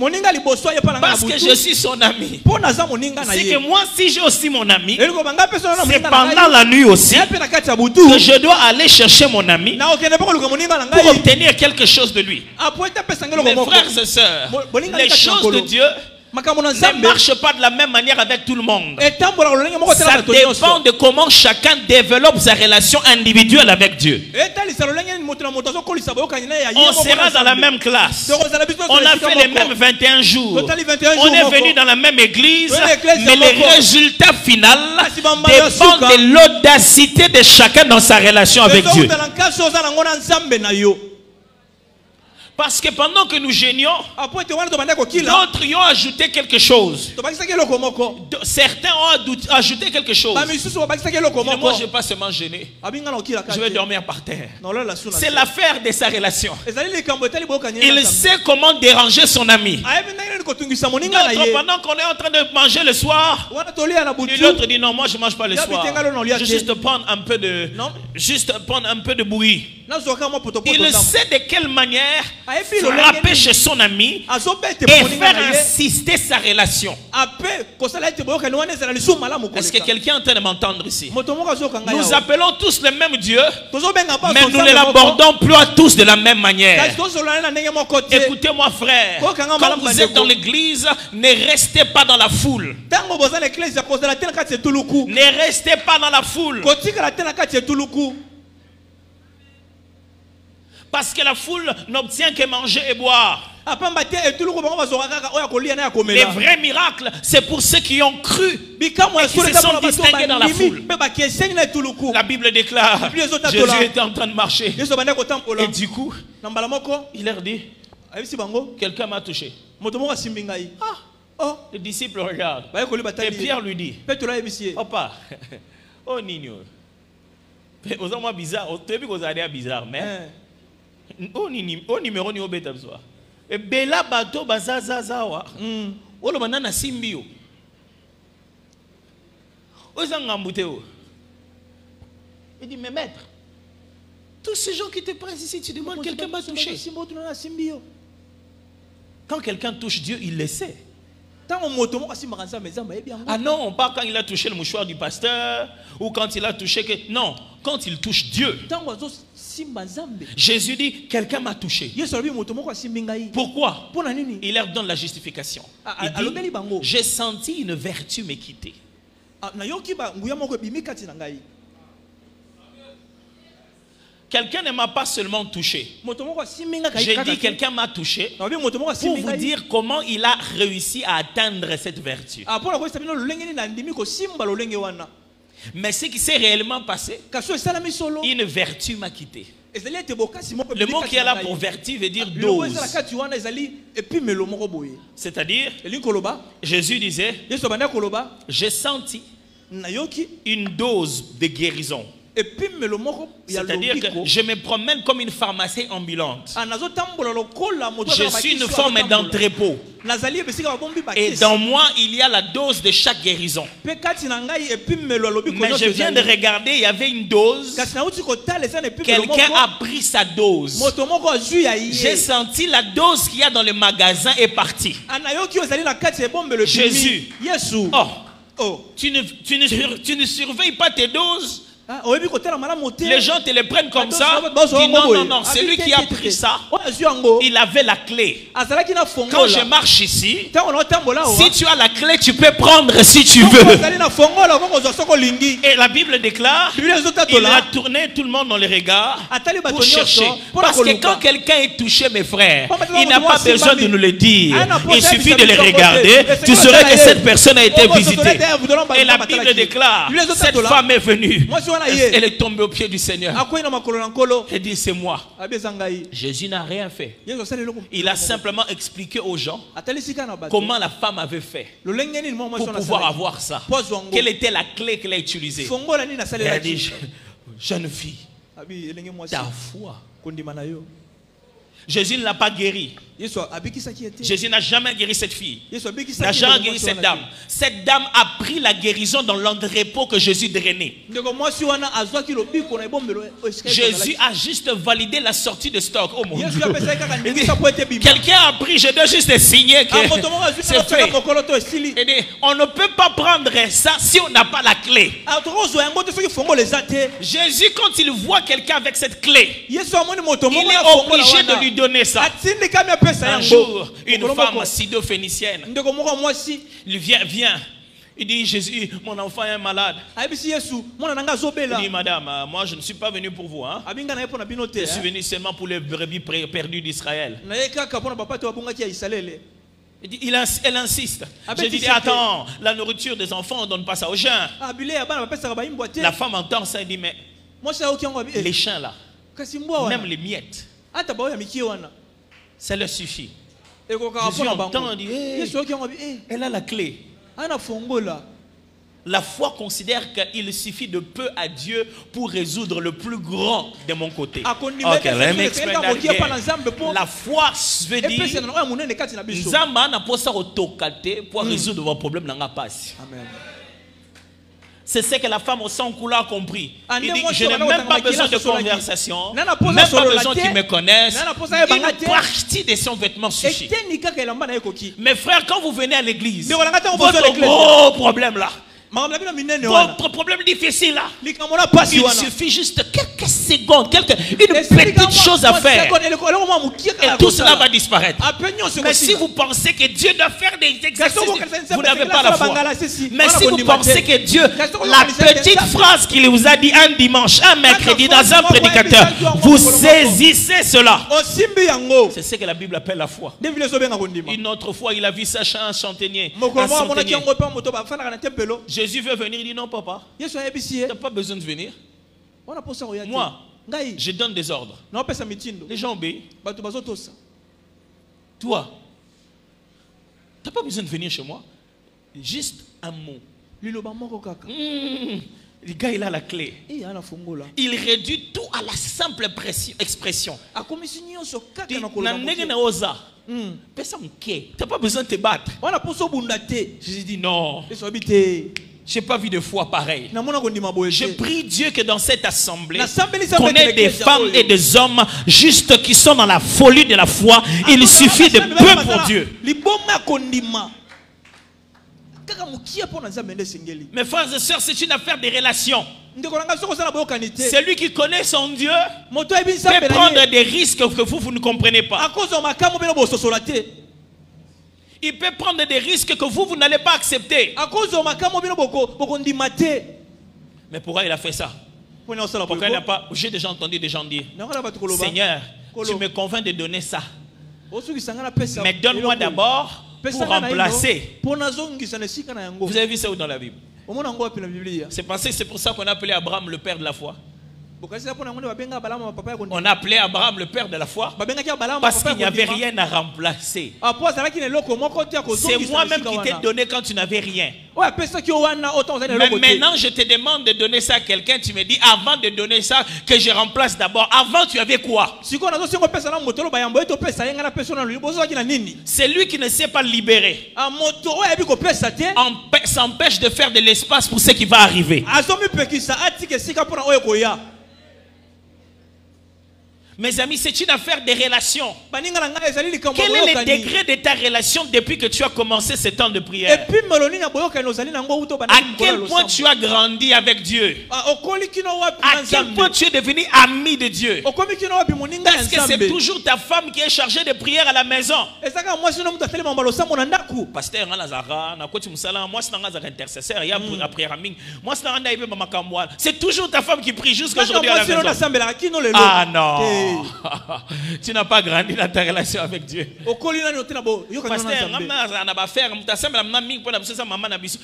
parce que je suis son ami. C'est que moi, si j'ai aussi mon ami, c'est pendant la nuit aussi que je dois aller chercher mon ami pour obtenir quelque chose de lui. Mes frères et sœurs, les choses de Dieu ne marche pas de la même manière avec tout le monde. Ça dépend de comment chacun développe sa relation individuelle avec Dieu. On sera dans la même classe. On a fait les mêmes 21 jours. On est venu dans la même église. Mais le résultat final dépend de l'audacité de chacun dans sa relation avec Dieu. Parce que pendant que nous gênions, d'autres y ont ajouté quelque chose. Certains ont ajouté quelque chose. Mais moi, je ne vais pas seulement gêner. Je vais dormir par terre. C'est l'affaire de sa relation. Il sait comment déranger son ami. Pendant qu'on est en train de manger le soir, l'autre dit non, moi je ne mange pas le soir. Je juste prendre un peu de bouillie. Il sait de quelle manière frapper chez son ami et faire insister sa relation. Est-ce que quelqu'un est en train de m'entendre ici? Nous appelons tous le même Dieu, mais nous ne l'abordons plus à tous de la même manière. Écoutez-moi frère, quand vous êtes dans l'église, ne restez pas dans la foule. Ne restez pas dans la foule. Parce que la foule n'obtient que manger et boire. Les vrais miracles, c'est pour ceux qui ont cru et qui se sont distingués dans la foule. La Bible déclare, Jésus était en train de marcher. Et du coup, il leur dit, quelqu'un m'a touché. Le disciple regarde. Et Pierre lui dit, Papa, oh Nino, vous êtes bizarre, vous êtes bizarre, mais au numéro ni au bêta besoin. Et bela bateau bazazazawa. O le banana simbio. O zangambuteo. Il dit mais maître, tous ces gens qui te pressent ici, tu demandes quelqu'un m'a touché. Quand quelqu'un touche Dieu, il le sait. Ah non, pas quand il a touché le mouchoir du pasteur ou quand il a touché que non, quand il touche Dieu. Jésus dit quelqu'un m'a touché. Pourquoi? Il leur donne la justification. Il dit j'ai senti une vertu me quitter. Quelqu'un ne m'a pas seulement touché. J'ai dit quelqu'un m'a touché pour vous dire comment il a réussi à atteindre cette vertu. Mais ce qui s'est réellement passé, une vertu m'a quitté. Le mot qui est là pour vertu veut dire dose. C'est-à-dire, Jésus disait, j'ai senti une dose de guérison. C'est-à-dire que je me promène comme une pharmacie ambulante. Je suis une forme d'entrepôt. Et dans moi, il y a la dose de chaque guérison. Mais je viens de regarder, il y avait une dose. Quelqu'un a pris sa dose. J'ai senti la dose qu'il y a dans le magasin est partie. Jésus, tu ne surveilles pas tes doses. Les gens te les prennent comme ça. Dis non, c'est lui qui a pris ça. Il avait la clé. Quand je marche ici, si tu as la clé, tu peux prendre si tu veux. Et la Bible déclare, il a tourné tout le monde dans les regards pour chercher. Parce que quand quelqu'un est touché, mes frères, il n'a pas besoin de nous le dire. Il suffit de les regarder. Tu sauras que cette personne a été visitée. Et la Bible déclare, cette femme est venue. Elle est tombée au pied du Seigneur. Elle dit c'est moi. Jésus n'a rien fait. Il a simplement expliqué aux gens comment la femme avait fait pour pouvoir avoir ça. Quelle était la clé qu'elle a utilisée. Elle a dit jeune fille, Ta foi. Jésus ne l'a pas guéri. Jésus n'a jamais guéri cette fille. N'a jamais guéri cette dame. Cette dame a pris la guérison dans l'entrepôt que Jésus drainait. Jésus a juste validé la sortie de stock. Oh mon Dieu. Quelqu'un a pris, je dois juste signer que c'est fait. On ne peut pas prendre ça si on n'a pas la clé. Jésus, quand il voit quelqu'un avec cette clé, il est obligé de lui donner ça. Un jour, une femme sido-phénicienne, il vient. Il dit, Jésus, mon enfant est malade. Il dit, madame, moi je ne suis pas venu pour vous. Hein? Je suis venu seulement pour les brebis perdues d'Israël. Elle insiste. Je dis, attends, la nourriture des enfants, on ne donne pas ça aux gens. La femme entend ça et dit, mais les chiens là, même les miettes, ça leur suffit. Jésus entend, dit, elle a la clé. La foi considère qu'il suffit de peu à Dieu pour résoudre le plus grand de mon côté. Okay, let me explain that again. La foi veut dire Nzamba na posa otokate pour résoudre vos problèmes dans la passe. Amen. C'est ce que la femme au sang couleur a compris. Il dit, je n'ai même pas besoin de conversation, même pas besoin qu'ils me connaissent. Une partie de son vêtement suffit. Mes frères, quand vous venez à l'église, votre gros problème là, votre problème difficile là, il suffit juste quelques secondes, une petite chose à faire et tout cela va disparaître. Mais si vous pensez que Dieu doit faire des exercices, vous n'avez pas la foi. Mais si vous pensez que Dieu, la petite phrase qu'il vous a dit un dimanche, un mercredi dans un prédicateur, vous saisissez cela. C'est ce que la Bible appelle la foi. Une autre fois, il a vu ça chez un chantenier. Jésus veut venir, il dit non papa, tu n'as pas besoin de venir. Moi, je donne des ordres. Les gens obéissent. Toi, tu n'as pas besoin de venir chez moi. Juste un mot. Le gars, il a la clé. Il réduit tout à la simple expression. Tu n'as pas besoin de te battre. Jésus dit non. Je n'ai pas vu de foi pareille. Je prie Dieu que dans cette assemblée, qu'on ait des femmes et des hommes justes qui sont dans la folie de la foi. Il suffit de peu pour Dieu. Mes frères et sœurs, c'est une affaire de relations. Celui qui connaît son Dieu peut prendre des risques que vous ne comprenez pas. Il peut prendre des risques que vous n'allez pas accepter. Mais pourquoi il a fait ça? Pourquoi il n'a pas... J'ai déjà entendu des gens dire, Seigneur, tu me convaincs de donner ça. Mais donne-moi d'abord pour remplacer. Vous avez vu ça où dans la Bible? C'est pour ça qu'on a appelé Abraham le père de la foi. On a appelé Abraham le père de la foi parce qu'il n'y avait rien à remplacer. C'est moi-même qui t'ai donné quand tu n'avais rien. Mais maintenant je te demande de donner ça à quelqu'un. Tu me dis avant de donner ça que je remplace d'abord. Avant tu avais quoi? C'est lui qui ne sait pas libérer. S'empêche de faire de l'espace pour ce qui va arriver. Mes amis, c'est une affaire de relations. Quel est le degré de ta relation depuis que tu as commencé ce temps de prière? À quel point tu as grandi avec Dieu? À quel point tu es devenu ami de Dieu? Est-ce que c'est toujours ta femme qui est chargée de prière à la maison? Pasteur, c'est toujours ta femme qui prie jusqu'aujourd'hui à la maison. Ah non. Tu n'as pas grandi dans ta relation avec Dieu.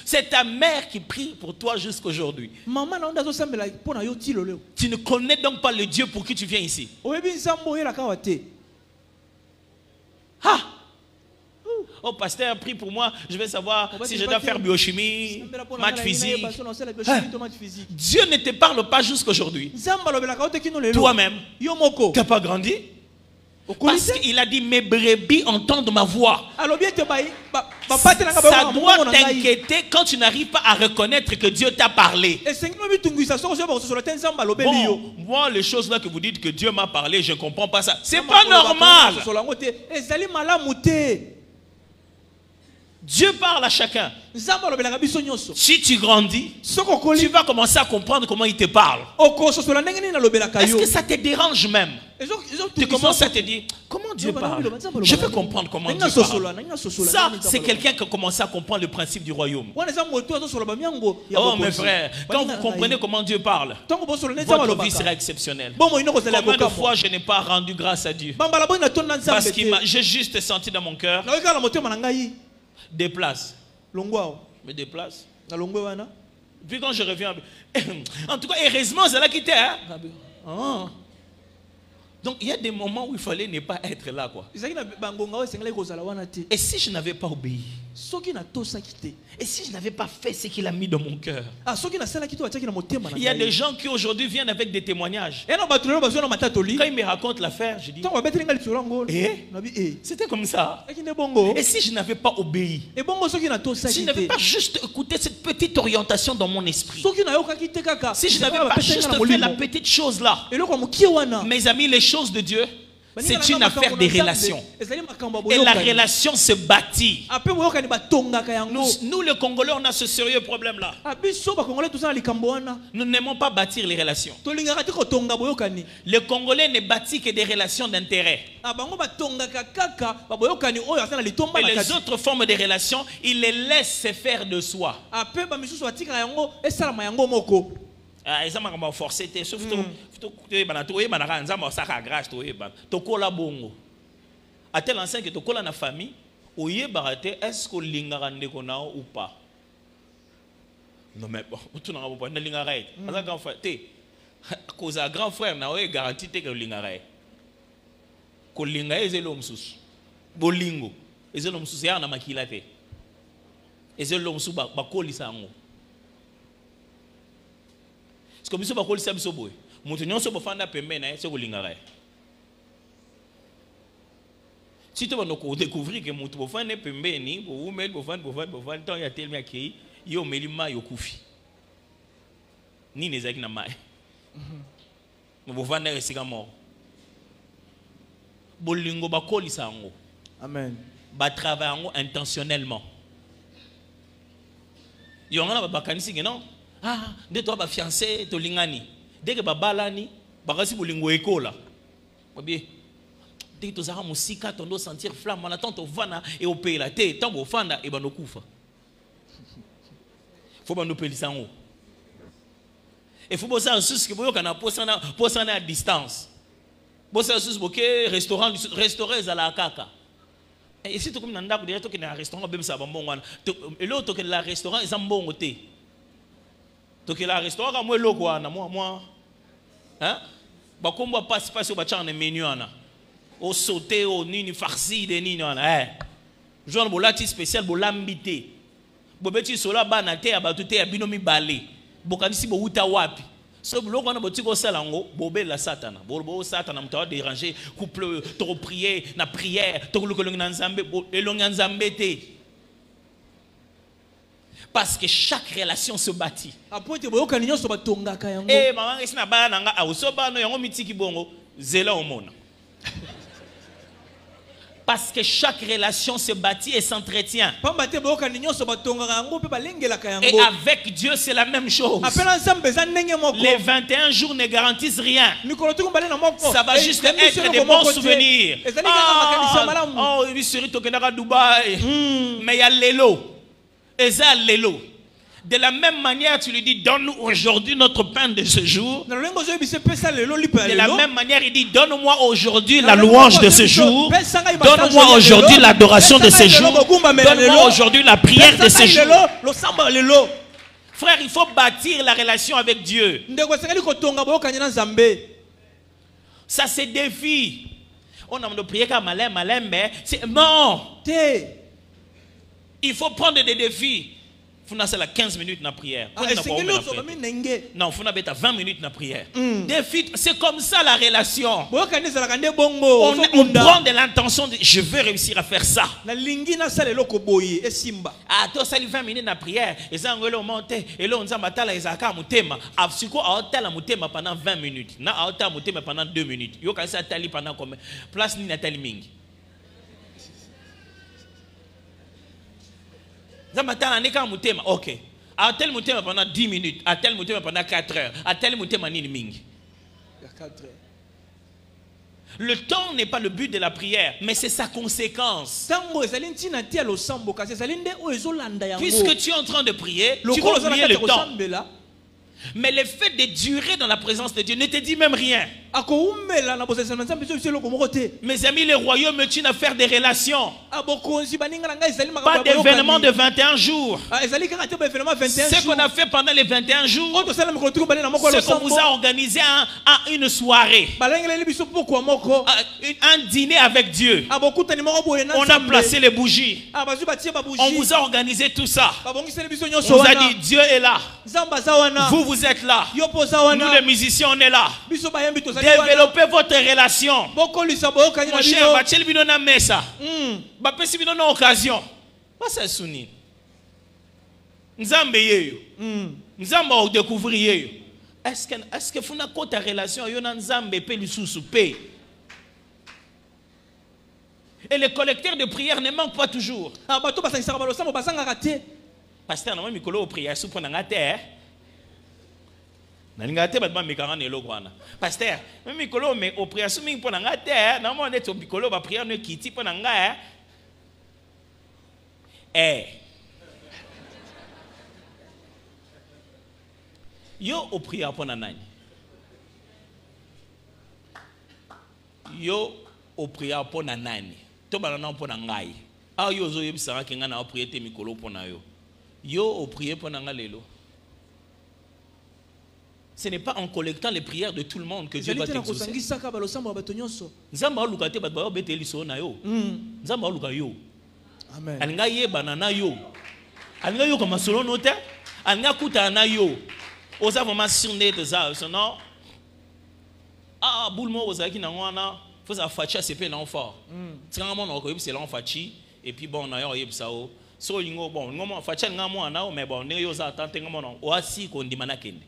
C'est ta mère qui prie pour toi jusqu'aujourd'hui. Tu ne connais donc pas le Dieu pour qui tu viens ici. Oh, pasteur, prie pour moi. Je vais savoir si je dois faire biochimie, maths physique. Dieu ne te parle pas jusqu'aujourd'hui. Toi-même, tu n'as pas grandi. Parce qu'il a dit, mes brebis entendent ma voix. Ça doit t'inquiéter quand tu n'arrives pas à reconnaître que Dieu t'a parlé. Bon, moi, les choses là que vous dites que Dieu m'a parlé, je ne comprends pas ça. C'est pas normal. Dieu parle à chacun. Si tu grandis, tu vas commencer à comprendre comment il te parle. Est-ce que ça te dérange même? Tu commences à te dire, comment Dieu parle? Je veux comprendre comment Dieu parle. Ça, c'est quelqu'un qui a commencé à comprendre le principe du royaume. Oh mes frères, quand vous comprenez comment Dieu parle, votre vie sera exceptionnelle. Combien de fois je n'ai pas rendu grâce à Dieu? Parce que j'ai juste senti dans mon cœur, déplace. Me déplace. Puis quand je reviens, en tout cas, heureusement, c'est là qui était. Donc il y a des moments où il fallait ne pas être là, quoi. Et si je n'avais pas obéi? Et si je n'avais pas fait ce qu'il a mis dans mon cœur? Il y a des gens qui aujourd'hui viennent avec des témoignages. Quand ils me racontent l'affaire, je dis, c'était comme ça. Et si je n'avais pas obéi? Si je n'avais pas juste écouté cette petite orientation dans mon esprit? Si je n'avais pas juste fait la petite chose là? Mes amis, les choses de Dieu, c'est une affaire de relations. Et la relation se bâtit. Nous les Congolais, on a ce sérieux problème-là. Nous n'aimons pas bâtir les relations. Les Congolais ne bâtissent que des relations d'intérêt. Et les autres formes de relations, ils les laissent se faire de soi. Ils ont forcé, sauf que à tel enseigne que tu as la famille, est-ce que l'ingara ou pas? Non, mais bon, tu n'as pas de l'ingara. Cause à grand frère, n'a pas garanti que l'ingara. Que l'ingara est l'homme sous. Bolingo. Et l'homme sous, c'est un amakilate. Et l'homme sous, bakoli sango. Comme ça, bakoli sa biso boy. Mutunyo so bofanda pembe na c'est ko lingara. Si tu vas nous découvrir que mutu bofanda pembe ni, bo umel bofanda tant ya tellement ki yo melima yo kufi. Ni nezaki na mai. Mo bofanda resika mort. Bolingo bakoli sango. Amen. Ba travailler intentionnellement. Yo ngana ba bakanisi que non. Ah, dès toi, ba fiancé, to lingani. Dès que ba balani, ba kasi bolingo ekola. Bien. Dès que tu as musika, tu dois sentir flamme. On attend ton vana et au pays la tête. Tant au fanda et ba no kufa. Faut ba no pelisango. Et faut bosser en sus que boyo kana posana à distance. Bosser en sus boké restaurant à la kaka. Et si tu comme nanda ko direct que na restaurant bem sa bambon wana. Et l'autre que la restaurant est en bon côté. Donc il a un restaurant moi logo ana moi hein ba kombo passe au bachana menu ana au sauté au nini farci de nini ana Jean bolati spécial bolambité bobeti sola bana te abatuté ya binomi balé bokanisi bo uta wapi so bloko na botiko salango bobela satana bo satana mtawa déranger couple to prier na prière to lokolo na nzambe elonga nzambe te. Parce que chaque relation se bâtit. Et maman est na ba nanga aosoba no yango mitiki bongo zela omona. Parce que chaque relation se bâtit et s'entretient. Et avec Dieu, c'est la même chose. Les 21 jours ne garantissent rien. Ça va juste être des bons souvenirs. Oh, il serait au Dubaï. Mais il y a l'élo. Et ça, l'élo. De la même manière, tu lui dis, donne-nous aujourd'hui notre pain de ce jour. De la même manière, il dit, donne-moi aujourd'hui la louange de ce jour. Donne-moi aujourd'hui l'adoration de ce jour. Donne-moi aujourd'hui la prière de ce jour. Frère, il faut bâtir la relation avec Dieu. Ça, c'est défi. On a prié comme malin, mais c'est non. Il faut prendre des défis. Il faut faire 15 minutes de prière. Non, il faut faire 20 minutes de prière. C'est comme ça la relation. On prend de l'intention de je veux réussir à faire ça. Ah, tu as 20 minutes de prière. Et ça, on monte. Et là, on a pendant 20 minutes. Pendant 2 minutes. Il y a pendant combien? Place ni Nathalie Ming. Ok. À tel mutema pendant 10 minutes, à tel mutema pendant 4 heures, à tel mutema ni mingi. Le temps n'est pas le but de la prière, mais c'est sa conséquence. Puisque tu es en train de prier, tu vas oublier le temps. Mais le fait de durer dans la présence de Dieu ne te dit même rien. Mes amis, le royaume est une affaire de relations. Pas d'événement de 21 jours. Ce qu'on a fait pendant les 21 jours, c'est qu'on vous a organisé une soirée, un dîner avec Dieu. On a placé les bougies. On vous a organisé tout ça. On vous a dit Dieu est là. Vous êtes là. Nous les musiciens on est là. Développez votre relation. Mon cher, bachel bino na mesa. Bapesi bino na occasion. Basa suni. Nzambe yeyo. Nzambe o découvrir yeyo. Est-ce que funa ko ta relation yo na nzambe pe lisusu pe. Et les collecteurs de prière ne manquent pas toujours. Pasteur, na mikolo prière sou pona ngate. Pasteur, même mikolo mais au prière sou mingi pona ngate. Na mo net mikolo ba prière ne kiti pona nga. Yo au prière pona nani. Yo au prière pona nani. To bana na pona ngai. Ah yo zo yebisa ka nga na prière te mikolo pona yo. Yo au prière pona nga lelo. Ce n'est pas en collectant les prières de tout le monde que Dieu va t'exaucer. Nzamba olukate bat ba beteli so na yo. Nzamba oluka yo. Amen. Alinga ye banana yo. Alinga yo comme solo note. Alinga kuta na yo. Oza vraiment surné de ça, non? Ah boulmo ozaki na ngwana, faut ça facha c'est pe l'enfant. Tsanga mon ko c'est l'enfant et puis bon na yo yebisa o. So lingo bon, ngomo facha ngamo na o mais bon ne yo za tante ngamo no. Oasi ko ndimana kende.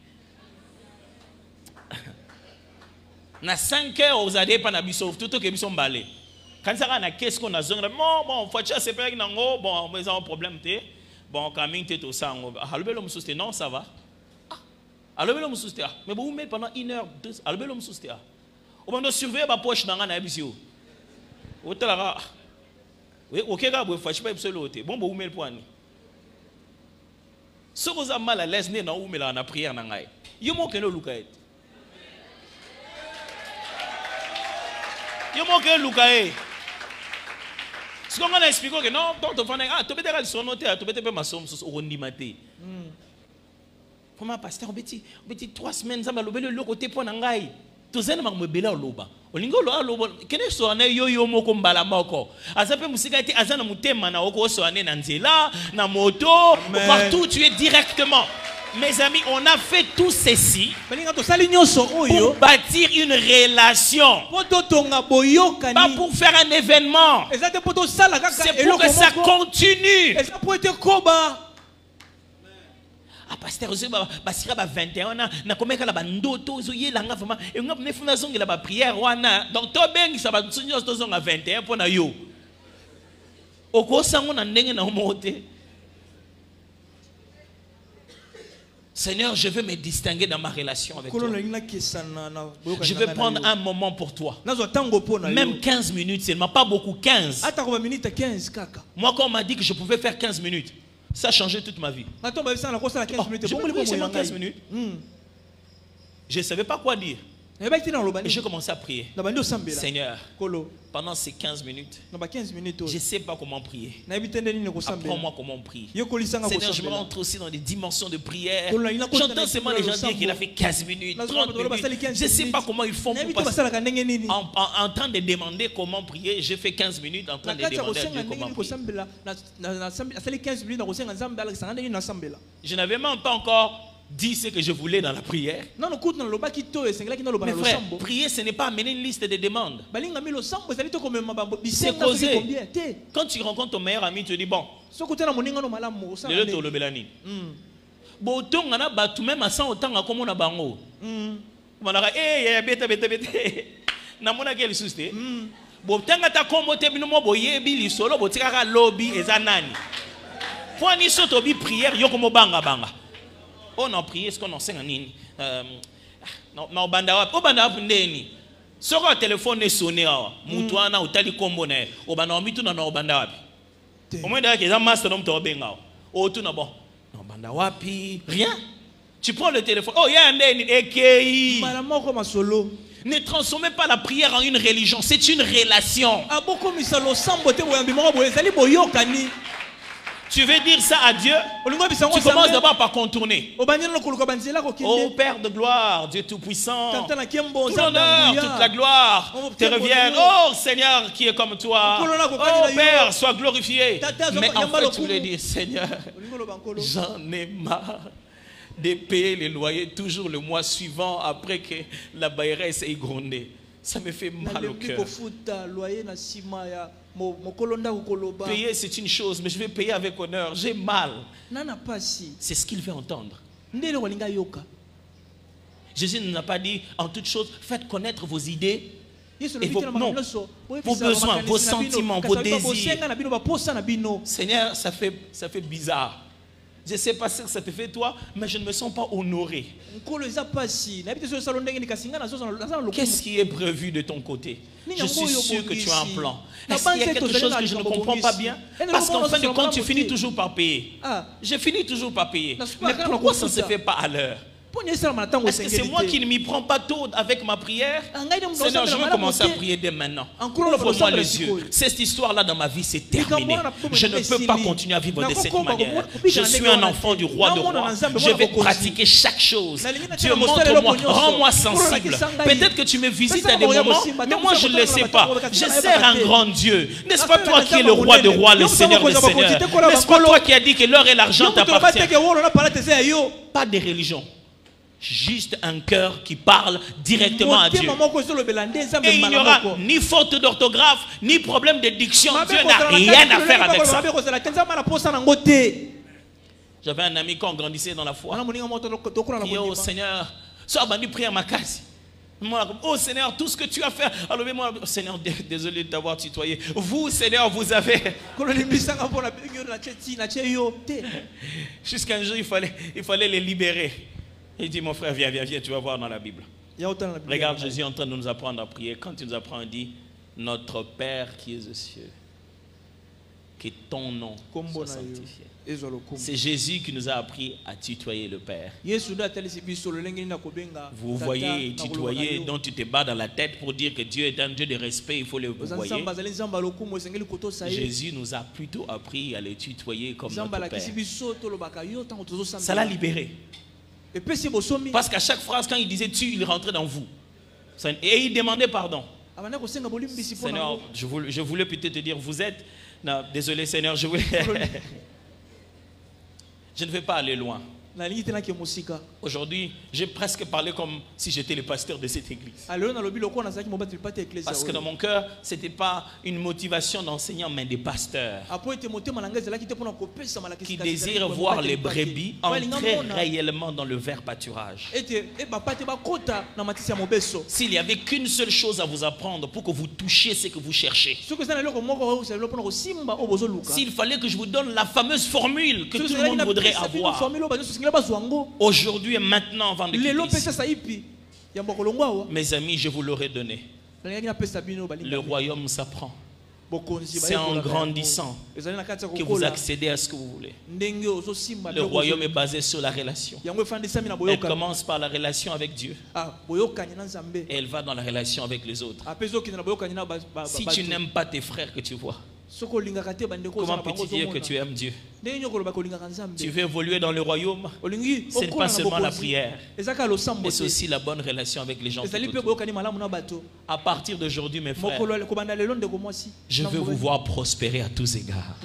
Na 5 heures vous allez pas na biso tout que biso mbalé quand ça na qu'est-ce qu'on a zonga bon facha c'est pas nango bon mais ça un problème té bon coming té tout ça alobelo mususte non ça va alobelo mususte mais vous mettez pendant 1 heure 2 alobelo mususte on va surveiller ba poche nanga na biso otala oui OK ga bo facha pas biso loté bon vous mettez poani so vous a mal à l'aise né na ou mela na prière na ngai yo mo keno lukaet yo mo ke lukae ce qu'on a expliqué que non donc tu peux dire son noté tu peux te ma somme au rondimate comment pasteur petit 3 semaines ça m'a lobé le côté pour ngai to zena ma mbela loba olingo loba kene so ana yo moko mbala moko azape musika ete azana mutema na oko so ane na nzela na moto partout tu es directement. Mes amis, on a fait tout ceci pour bâtir une relation. Pas pour faire un événement. C'est pour que ça continue. Ah, pasteur, basira ba 21 ans, na komeka la bandoto zoye langa vraiment et ngap ne funa zonge la ba prière wana. Donc to bengi sa ba tsunyo to zonga 21 pona yo. Oko sango na ndenge na mote. Seigneur, je veux me distinguer dans ma relation avec toi. Je veux prendre un moment pour toi. Même 15 minutes seulement, pas beaucoup, 15. Moi, quand on m'a dit que je pouvais faire 15 minutes, ça a changé toute ma vie. Je me dis seulement 15 minutes. Je ne savais pas quoi dire. Et j'ai commencé à prier. Seigneur, pendant ces 15 minutes, je ne sais pas comment prier. Apprends-moi comment prier. Seigneur, je me rentre aussi dans des dimensions de prière. J'entends seulement les gens dire qu'il a fait 15 minutes, 30 minutes. Je ne sais pas comment ils font pour passer. En train de demander comment prier, j'ai fait 15 minutes en train de demander à Dieu comment prier. Je n'avais même pas encore dit ce que je voulais dans la prière. Mais frère, prier, ce n'est pas amener une liste de demandes. C'est causer. Quand tu rencontres ton meilleur ami, tu dis bon, même à 100 autant comme on a bango. Namona quel souci. Bon, tanga ta komote binomo boyebi lisolo botikaka lobby ezanani. Pour ni soto bi prière yokomo banga banga. On a prié ce qu'on enseigne en nini. Non, banda wapi ndeni. Soko téléphone est sonné awa. Mutuana utali kombo na. Obanda omitu na obanda wapi. Au moins d'ailleurs que master nom to benga. O tu na bon. Non banda wapi. Rien. Tu prends le téléphone. Oh ya ndeni ekei. Mala moko masolo. Ne transformez pas la prière en une religion, c'est une relation. Tu veux dire ça à Dieu? Tu commences d'abord par contourner. Oh Père de gloire, Dieu Tout-Puissant, tout l'honneur, toute la gloire te reviennent. Oh Seigneur qui est comme toi. Oh Père, sois glorifié. Mais en fait, tu voulais dire, Seigneur, j'en ai marre de payer les loyers toujours le mois suivant après que la bailleresse ait grondé. Ça me fait mal au cœur. Payer c'est une chose, mais je vais payer avec honneur. J'ai mal. C'est ce qu'il veut entendre. Jésus ne nous a pas dit en toute chose, faites connaître vos idées et vos besoins, vos sentiments, vos désirs. Seigneur, ça fait bizarre. Je ne sais pas ce que ça te fait toi, mais je ne me sens pas honoré. Qu'est-ce qui est prévu de ton côté? Je suis sûr que tu as un plan. Est-ce qu'il y a quelque chose que je ne comprends pas bien? Parce qu'en fin de compte, tu finis toujours par payer. Je finis toujours par payer. Mais pourquoi ça ne se fait pas à l'heure? Est-ce que c'est moi qui ne m'y prends pas tôt avec ma prière? Seigneur, je veux commencer à prier dès maintenant. Ouvre-moi les yeux. Cette histoire-là dans ma vie, c'est terminé. Je ne peux pas continuer à vivre de cette manière. Je suis un enfant du roi de rois. Je vais pratiquer chaque chose. Dieu, montre-moi, rends-moi sensible. Peut-être que tu me visites à des moments, mais moi je ne le sais pas. Je sers un grand Dieu. N'est-ce pas toi qui es le roi de rois, le Seigneur des seigneurs? N'est-ce pas toi qui as dit que l'or et l'argent t'appartiennent? Pas de religion. Juste un cœur qui parle directement à Dieu. Et il n'y aura ni faute d'orthographe, ni problème de diction. Dieu n'a rien à faire avec ça. J'avais un ami quand on grandissait dans la foi. Qui est au Seigneur, sois banni prière ma case. Oh Seigneur, tout ce que tu as fait. Alors moi, Seigneur, désolé de t'avoir tutoyé. Vous, Seigneur, vous avez. Jusqu'un jour, il fallait les libérer. Il dit, mon frère, viens, tu vas voir dans la Bible. Regarde, Jésus est en train de nous apprendre à prier. Quand il nous apprend, il dit, notre Père qui est aux cieux, que ton nom soit sanctifié. C'est Jésus qui nous a appris à tutoyer le Père. Vous voyez, tutoyer, dont tu te bats dans la tête pour dire que Dieu est un Dieu de respect, il faut le voyer. Jésus nous a plutôt appris à le tutoyer comme notre Père. Ça l'a libéré. Parce qu'à chaque phrase, quand il disait tu, il rentrait dans vous. Et il demandait pardon. Seigneur, je voulais peut-être te dire, vous êtes... Non, désolé Seigneur, je voulais... Je ne vais pas aller loin. Aujourd'hui, j'ai presque parlé comme si j'étais le pasteur de cette église. Parce que dans mon cœur, ce n'était pas une motivation d'enseignant, mais de pasteur. Qui désire voir les brebis entrer réellement dans le vert pâturage. S'il n'y avait qu'une seule chose à vous apprendre pour que vous touchiez ce que vous cherchez. S'il fallait que je vous donne la fameuse formule que tout le monde voudrait avoir. Aujourd'hui et maintenant, avant de quitter. Mes amis, je vous l'aurais donné. Le royaume s'apprend. C'est en grandissant que vous accédez à ce que vous voulez. Le royaume est basé sur la relation. Elle commence par la relation avec Dieu. Et elle va dans la relation avec les autres. Si tu n'aimes pas tes frères que tu vois, comment peux-tu dire que tu aimes Dieu? Tu veux évoluer dans le royaume? Ce n'est pas seulement la prière, mais c'est aussi la bonne relation avec les gens. À partir d'aujourd'hui, mes frères, je veux vous voir prospérer à tous égards.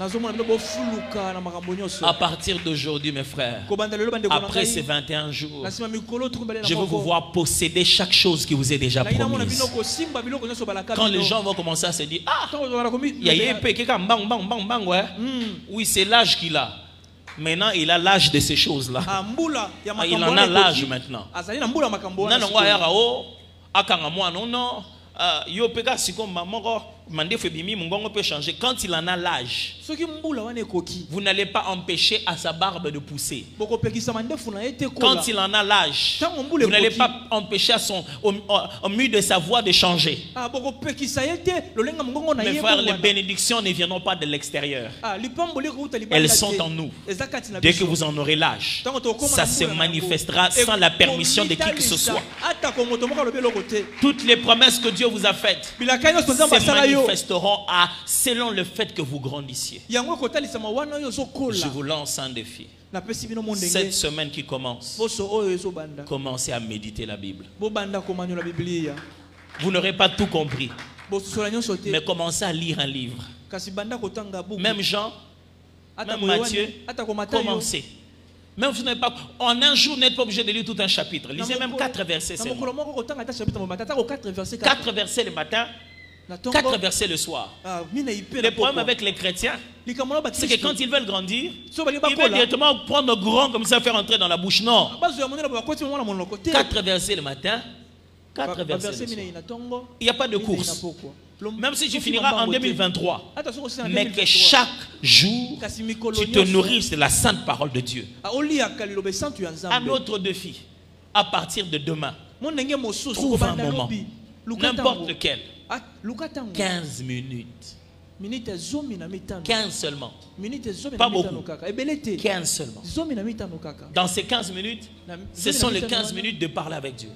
À partir d'aujourd'hui, mes frères, après ces 21 jours, je veux vous voir posséder chaque chose qui vous est déjà promise. Quand les gens vont commencer à se dire, ah, il y a épée, oui, c'est l'âge qu'il a. Maintenant, il a l'âge de ces choses-là. Il en a l'âge maintenant. Quand il en a l'âge, vous n'allez pas empêcher à sa barbe de pousser. Quand il en a l'âge, vous n'allez pas empêcher à au mur de sa voix de changer. Mes frères, les bénédictions ne viendront pas de l'extérieur. Elles sont en nous. Dès que vous en aurez l'âge, ça se manifestera sans la permission de qui que ce soit. Toutes les promesses que Dieu vous a faites se manifesteront selon le fait que vous grandissiez. Je vous lance un défi. Cette semaine qui commence, commencez à méditer la Bible. Vous n'aurez pas tout compris, mais commencez à lire un livre. Même Jean, même Matthieu, commencez. Même si vous n'êtes pas, en un jour, vous n'êtes pas obligé de lire tout un chapitre. Lisez même 4 versets. 4 versets le matin, 4 versets le soir. Le problème avec les chrétiens, c'est que quand ils veulent grandir, ils veulent directement prendre grand comme ça, faire entrer dans la bouche. Non. 4 versets le matin, 4 versets le soir. Il n'y a pas de course. Même si tu finiras en 2023, mais que chaque jour, tu te nourrisses de la sainte parole de Dieu. Un autre défi, à partir de demain, trouve un moment, n'importe lequel, 15 minutes. 15 seulement. Pas beaucoup. 15 seulement. Dans ces 15 minutes, ce sont les 15 minutes de parler avec Dieu.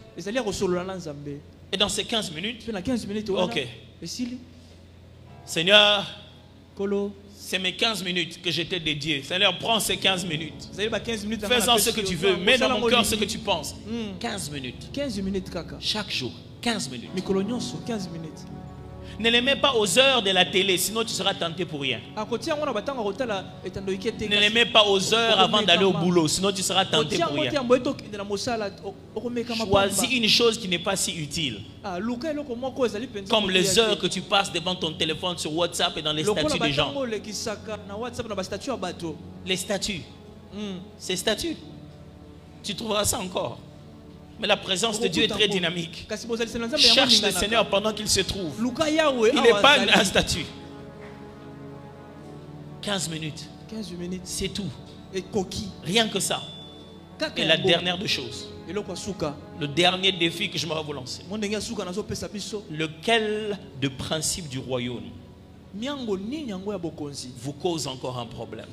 Et dans ces 15 minutes, ok. Seigneur, c'est mes 15 minutes que je t'ai dédiées. Seigneur, prends ces 15 minutes. Fais-en ce que tu veux. Mets dans mon cœur ce que tu penses. 15 minutes. Chaque jour. 15 minutes. Ne les mets pas aux heures de la télé, sinon tu seras tenté pour rien. Ne les mets pas aux heures avant d'aller au boulot, sinon tu seras tenté pour rien. Choisis une chose qui n'est pas si utile. Comme les heures que tu passes devant ton téléphone sur WhatsApp et dans les statuts des gens. Les statuts. Ces statuts. Tu trouveras ça encore. Mais la présence de Dieu est très dynamique. Cherche le Seigneur pendant qu'il se trouve. Il n'est pas un statut. 15 minutes. C'est tout. Rien que ça. Et la dernière des choses. Le dernier défi que je m'aurais vous lancer. Lequel de principe du royaume vous cause encore un problème?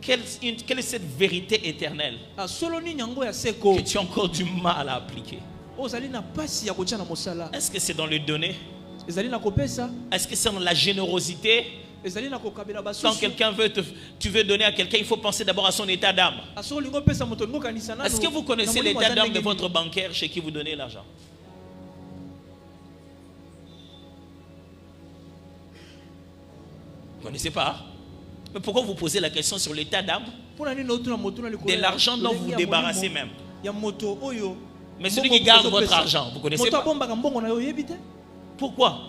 Quelle est cette vérité éternelle que tu as encore du mal à appliquer? Est-ce que c'est dans le donner? Est-ce que c'est dans la générosité? Quand tu veux donner à quelqu'un, il faut penser d'abord à son état d'âme. Est-ce que vous connaissez l'état d'âme de votre banquier chez qui vous donnez l'argent? Vous ne connaissez pas? Mais pourquoi vous posez la question sur l'état d'âme de l'argent dont vous vous débarrassez même? Mais celui qui garde votre argent, vous ne connaissez pas? Pourquoi?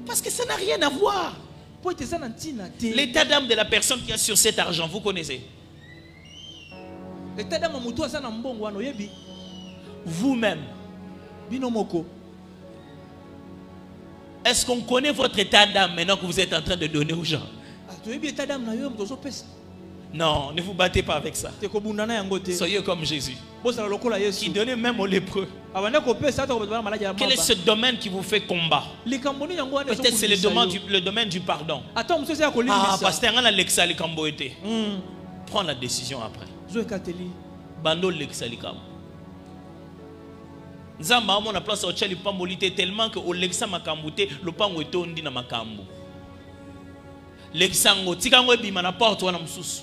Parce que ça n'a rien à voir. L'état d'âme de la personne qui a sur cet argent, vous connaissez? Vous-même. Est-ce qu'on connaît votre état d'âme maintenant que vous êtes en train de donner aux gens? Non, ne vous battez pas avec ça. Soyez comme Jésus, qui donnait même aux lépreux. Quel est ce domaine qui vous fait combat? Peut-être c'est le domaine du pardon. Ah, pasteur, prends la décision après. Bando l'exalikam. Nzamba amona place au chali pambolité tellement que au lexa makambouté le pango etondi na makambo. Lexango tikango bima na porte wana msusu.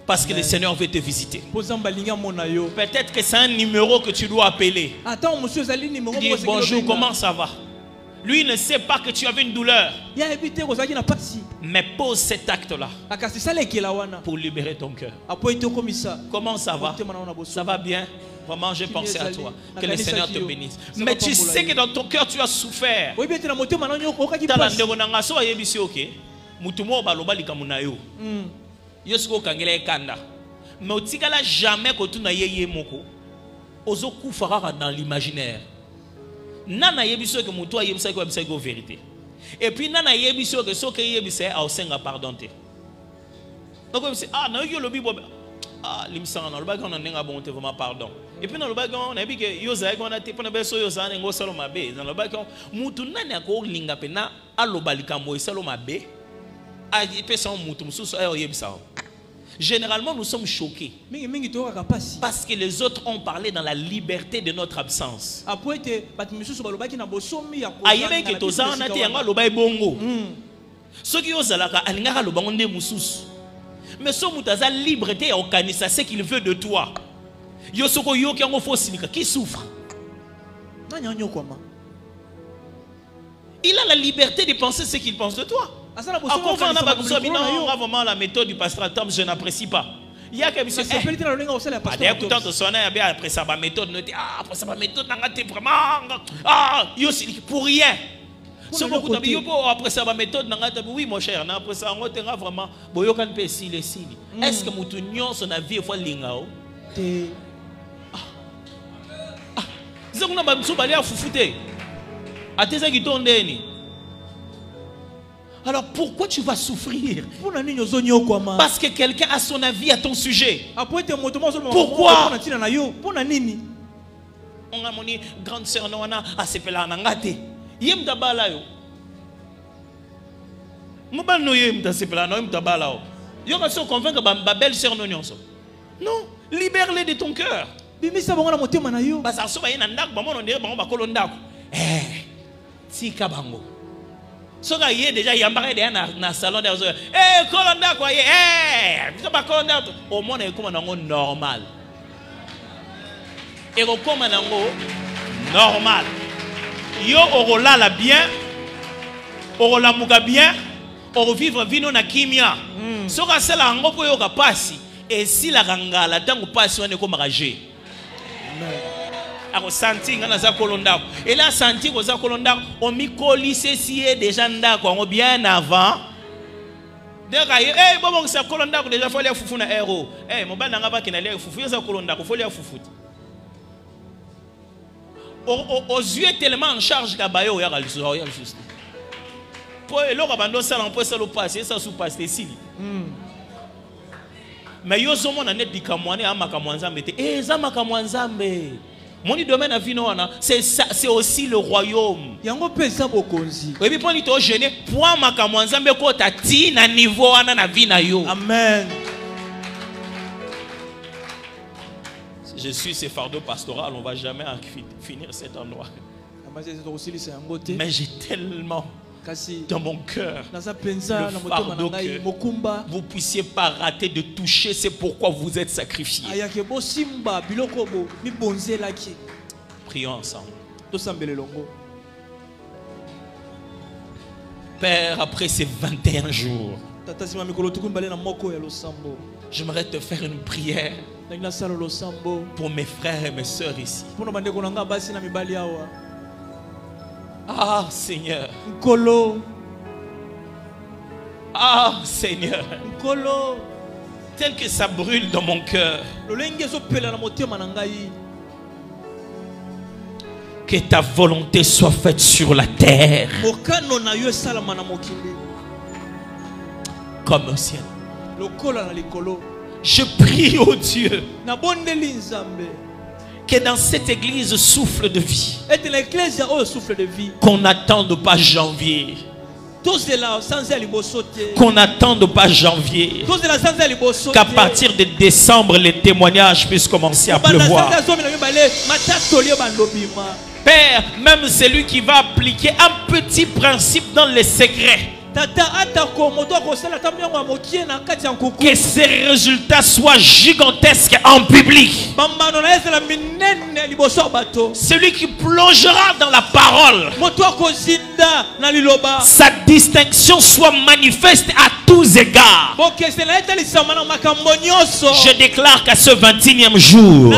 Parce que le Seigneur veut te visiter. Peut-être que c'est un numéro que tu dois appeler. Dis bonjour, comment ça va? Lui ne sait pas que tu avais une douleur. Mais pose cet acte-là pour libérer ton cœur. Comment ça va? Ça va bien? Vraiment, j'ai pensé à toi. Que le Seigneur te bénisse. Mais tu sais que dans ton cœur, tu as souffert. Yosko kangela ekanda mais otikala jamais ko tuna yeye moko ozo kufara dans l'imaginaire nana yebiso ke mutu ayebisa ko yebisa ko vérité et puis nana yebiso ke soke yebisa a osenga pardonner donc ah na yo lobi bo ah limsanga na loba kana nenga bonte vraiment pardon et puis na loba kana na bi ke yoza ko na te pona beso yoza na ngo salo mabe na loba kana mutu nani ako linga pena aloba likambo salo mabe. Généralement, nous sommes choqués parce que les autres ont parlé dans la liberté de notre absence. Mais ce liberté organise ce qu'il veut de toi. Qui souffre? Il a la liberté de penser ce qu'il pense de toi. Vraiment la méthode du pasteur Tom, je n'apprécie pas. Il y a quelque chose après ça ma méthode après ça ma méthode pour rien. Après ça ma méthode oui mon cher après ça on tera vraiment est-ce que mutunyon son avis est fois lingao alors pourquoi tu vas souffrir? Parce que quelqu'un a son avis à ton sujet. Pourquoi? On a mon grande sœur Noana a s'appelé Anangate. Yem tabala yo. Mobile no yem ta s'appelé no yem tabala yo. Yo va se convaincre ba belle sœur Nonionso. Non, libère-les de ton cœur. Bimisa bango na motema na yo. Ba sa so ba yena ndako ba mono ndere bango ba kolo ndako. Tika bango. Soga yé déjà yambare déjà na salon des kolonda quoi ça pas kolonda au monde est comme normal et comme normal yo orola la bien orola muka bien oro vivre vino na kimia soga sala ngo po yo ka pasi et si la gangala tango pasi on est comme ragé et là senti que ça on mi colissé si déjà ndako bien avant bon ça kolonda déjà faut aller fufu na héros mon bana ngaba ki na aller fufu ça kolonda faut aller fufu aux yeux tellement en charge ka bayo ya juste pour le abandon ça l'emploi ça le passé ça sous passé ici mais yo zomo na net bikamwane amakamwanzambe te za makamwanzambe. Mon domaine à Vinoana, c'est aussi le royaume. Yango pesa bokonzi. Oui, pour ni to gêner, point makamwanzambe ko tati na niveau ana na vina yo. Amen. Si je suis ce fardeau pastoral, on va jamais finir cet endroit. Mais j'ai tellement dans mon cœur le fardeau que vous puissiez pas rater de toucher, c'est pourquoi vous êtes sacrifiés. Prions ensemble. Père, après ces 21 jours, j'aimerais te faire une prière pour mes frères et mes sœurs ici. Ah Seigneur. Ah Seigneur. Tel que ça brûle dans mon cœur. Que ta volonté soit faite sur la terre comme au ciel. Je prie au Dieu que dans cette église souffle de vie. Qu'on n'attende pas janvier. Qu'on n'attende pas janvier. Qu'à partir de décembre, les témoignages puissent commencer à pleuvoir. Père, même celui qui va appliquer un petit principe dans les secrets, que ces résultats soient gigantesques en public. Celui qui plongera dans la parole, sa distinction soit manifeste à tous égards. Je déclare qu'à ce 21e jour,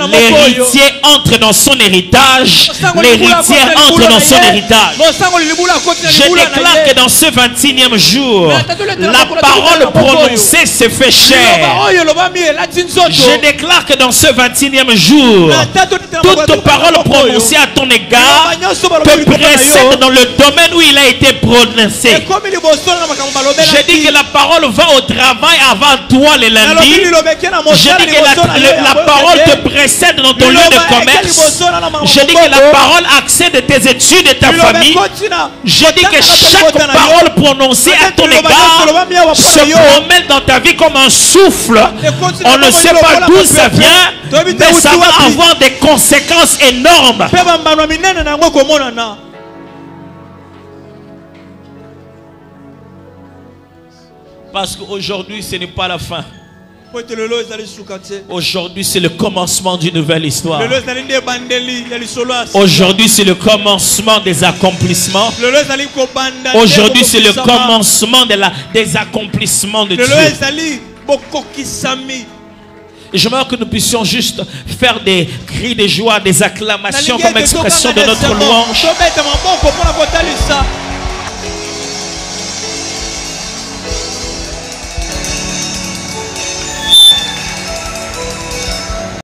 l'héritier entre dans son héritage. L'héritier entre dans son héritage. Je déclare que dans ce 21e jour, la parole prononcée se fait chair. Je déclare que dans ce 21e jour, toute parole prononcée à ton égard te précède dans le domaine où il a été prononcé. Je dis que la parole va au travail avant toi les lundis. Je dis que la parole te précède dans ton lieu de commerce. Je dis que la parole accède tes études et ta famille. Je dis que chaque parole prononcée à ton égard se promène dans ta vie comme un souffle. On ne sait pas d'où ça vient, mais ça va avoir des conséquences énormes. Parce qu'aujourd'hui, ce n'est pas la fin. Aujourd'hui, c'est le commencement d'une nouvelle histoire. Aujourd'hui, c'est le commencement des accomplissements. Aujourd'hui, c'est le commencement des accomplissements de Dieu. Et j'aimerais que nous puissions juste faire des cris de joie, des acclamations comme expression de notre louange.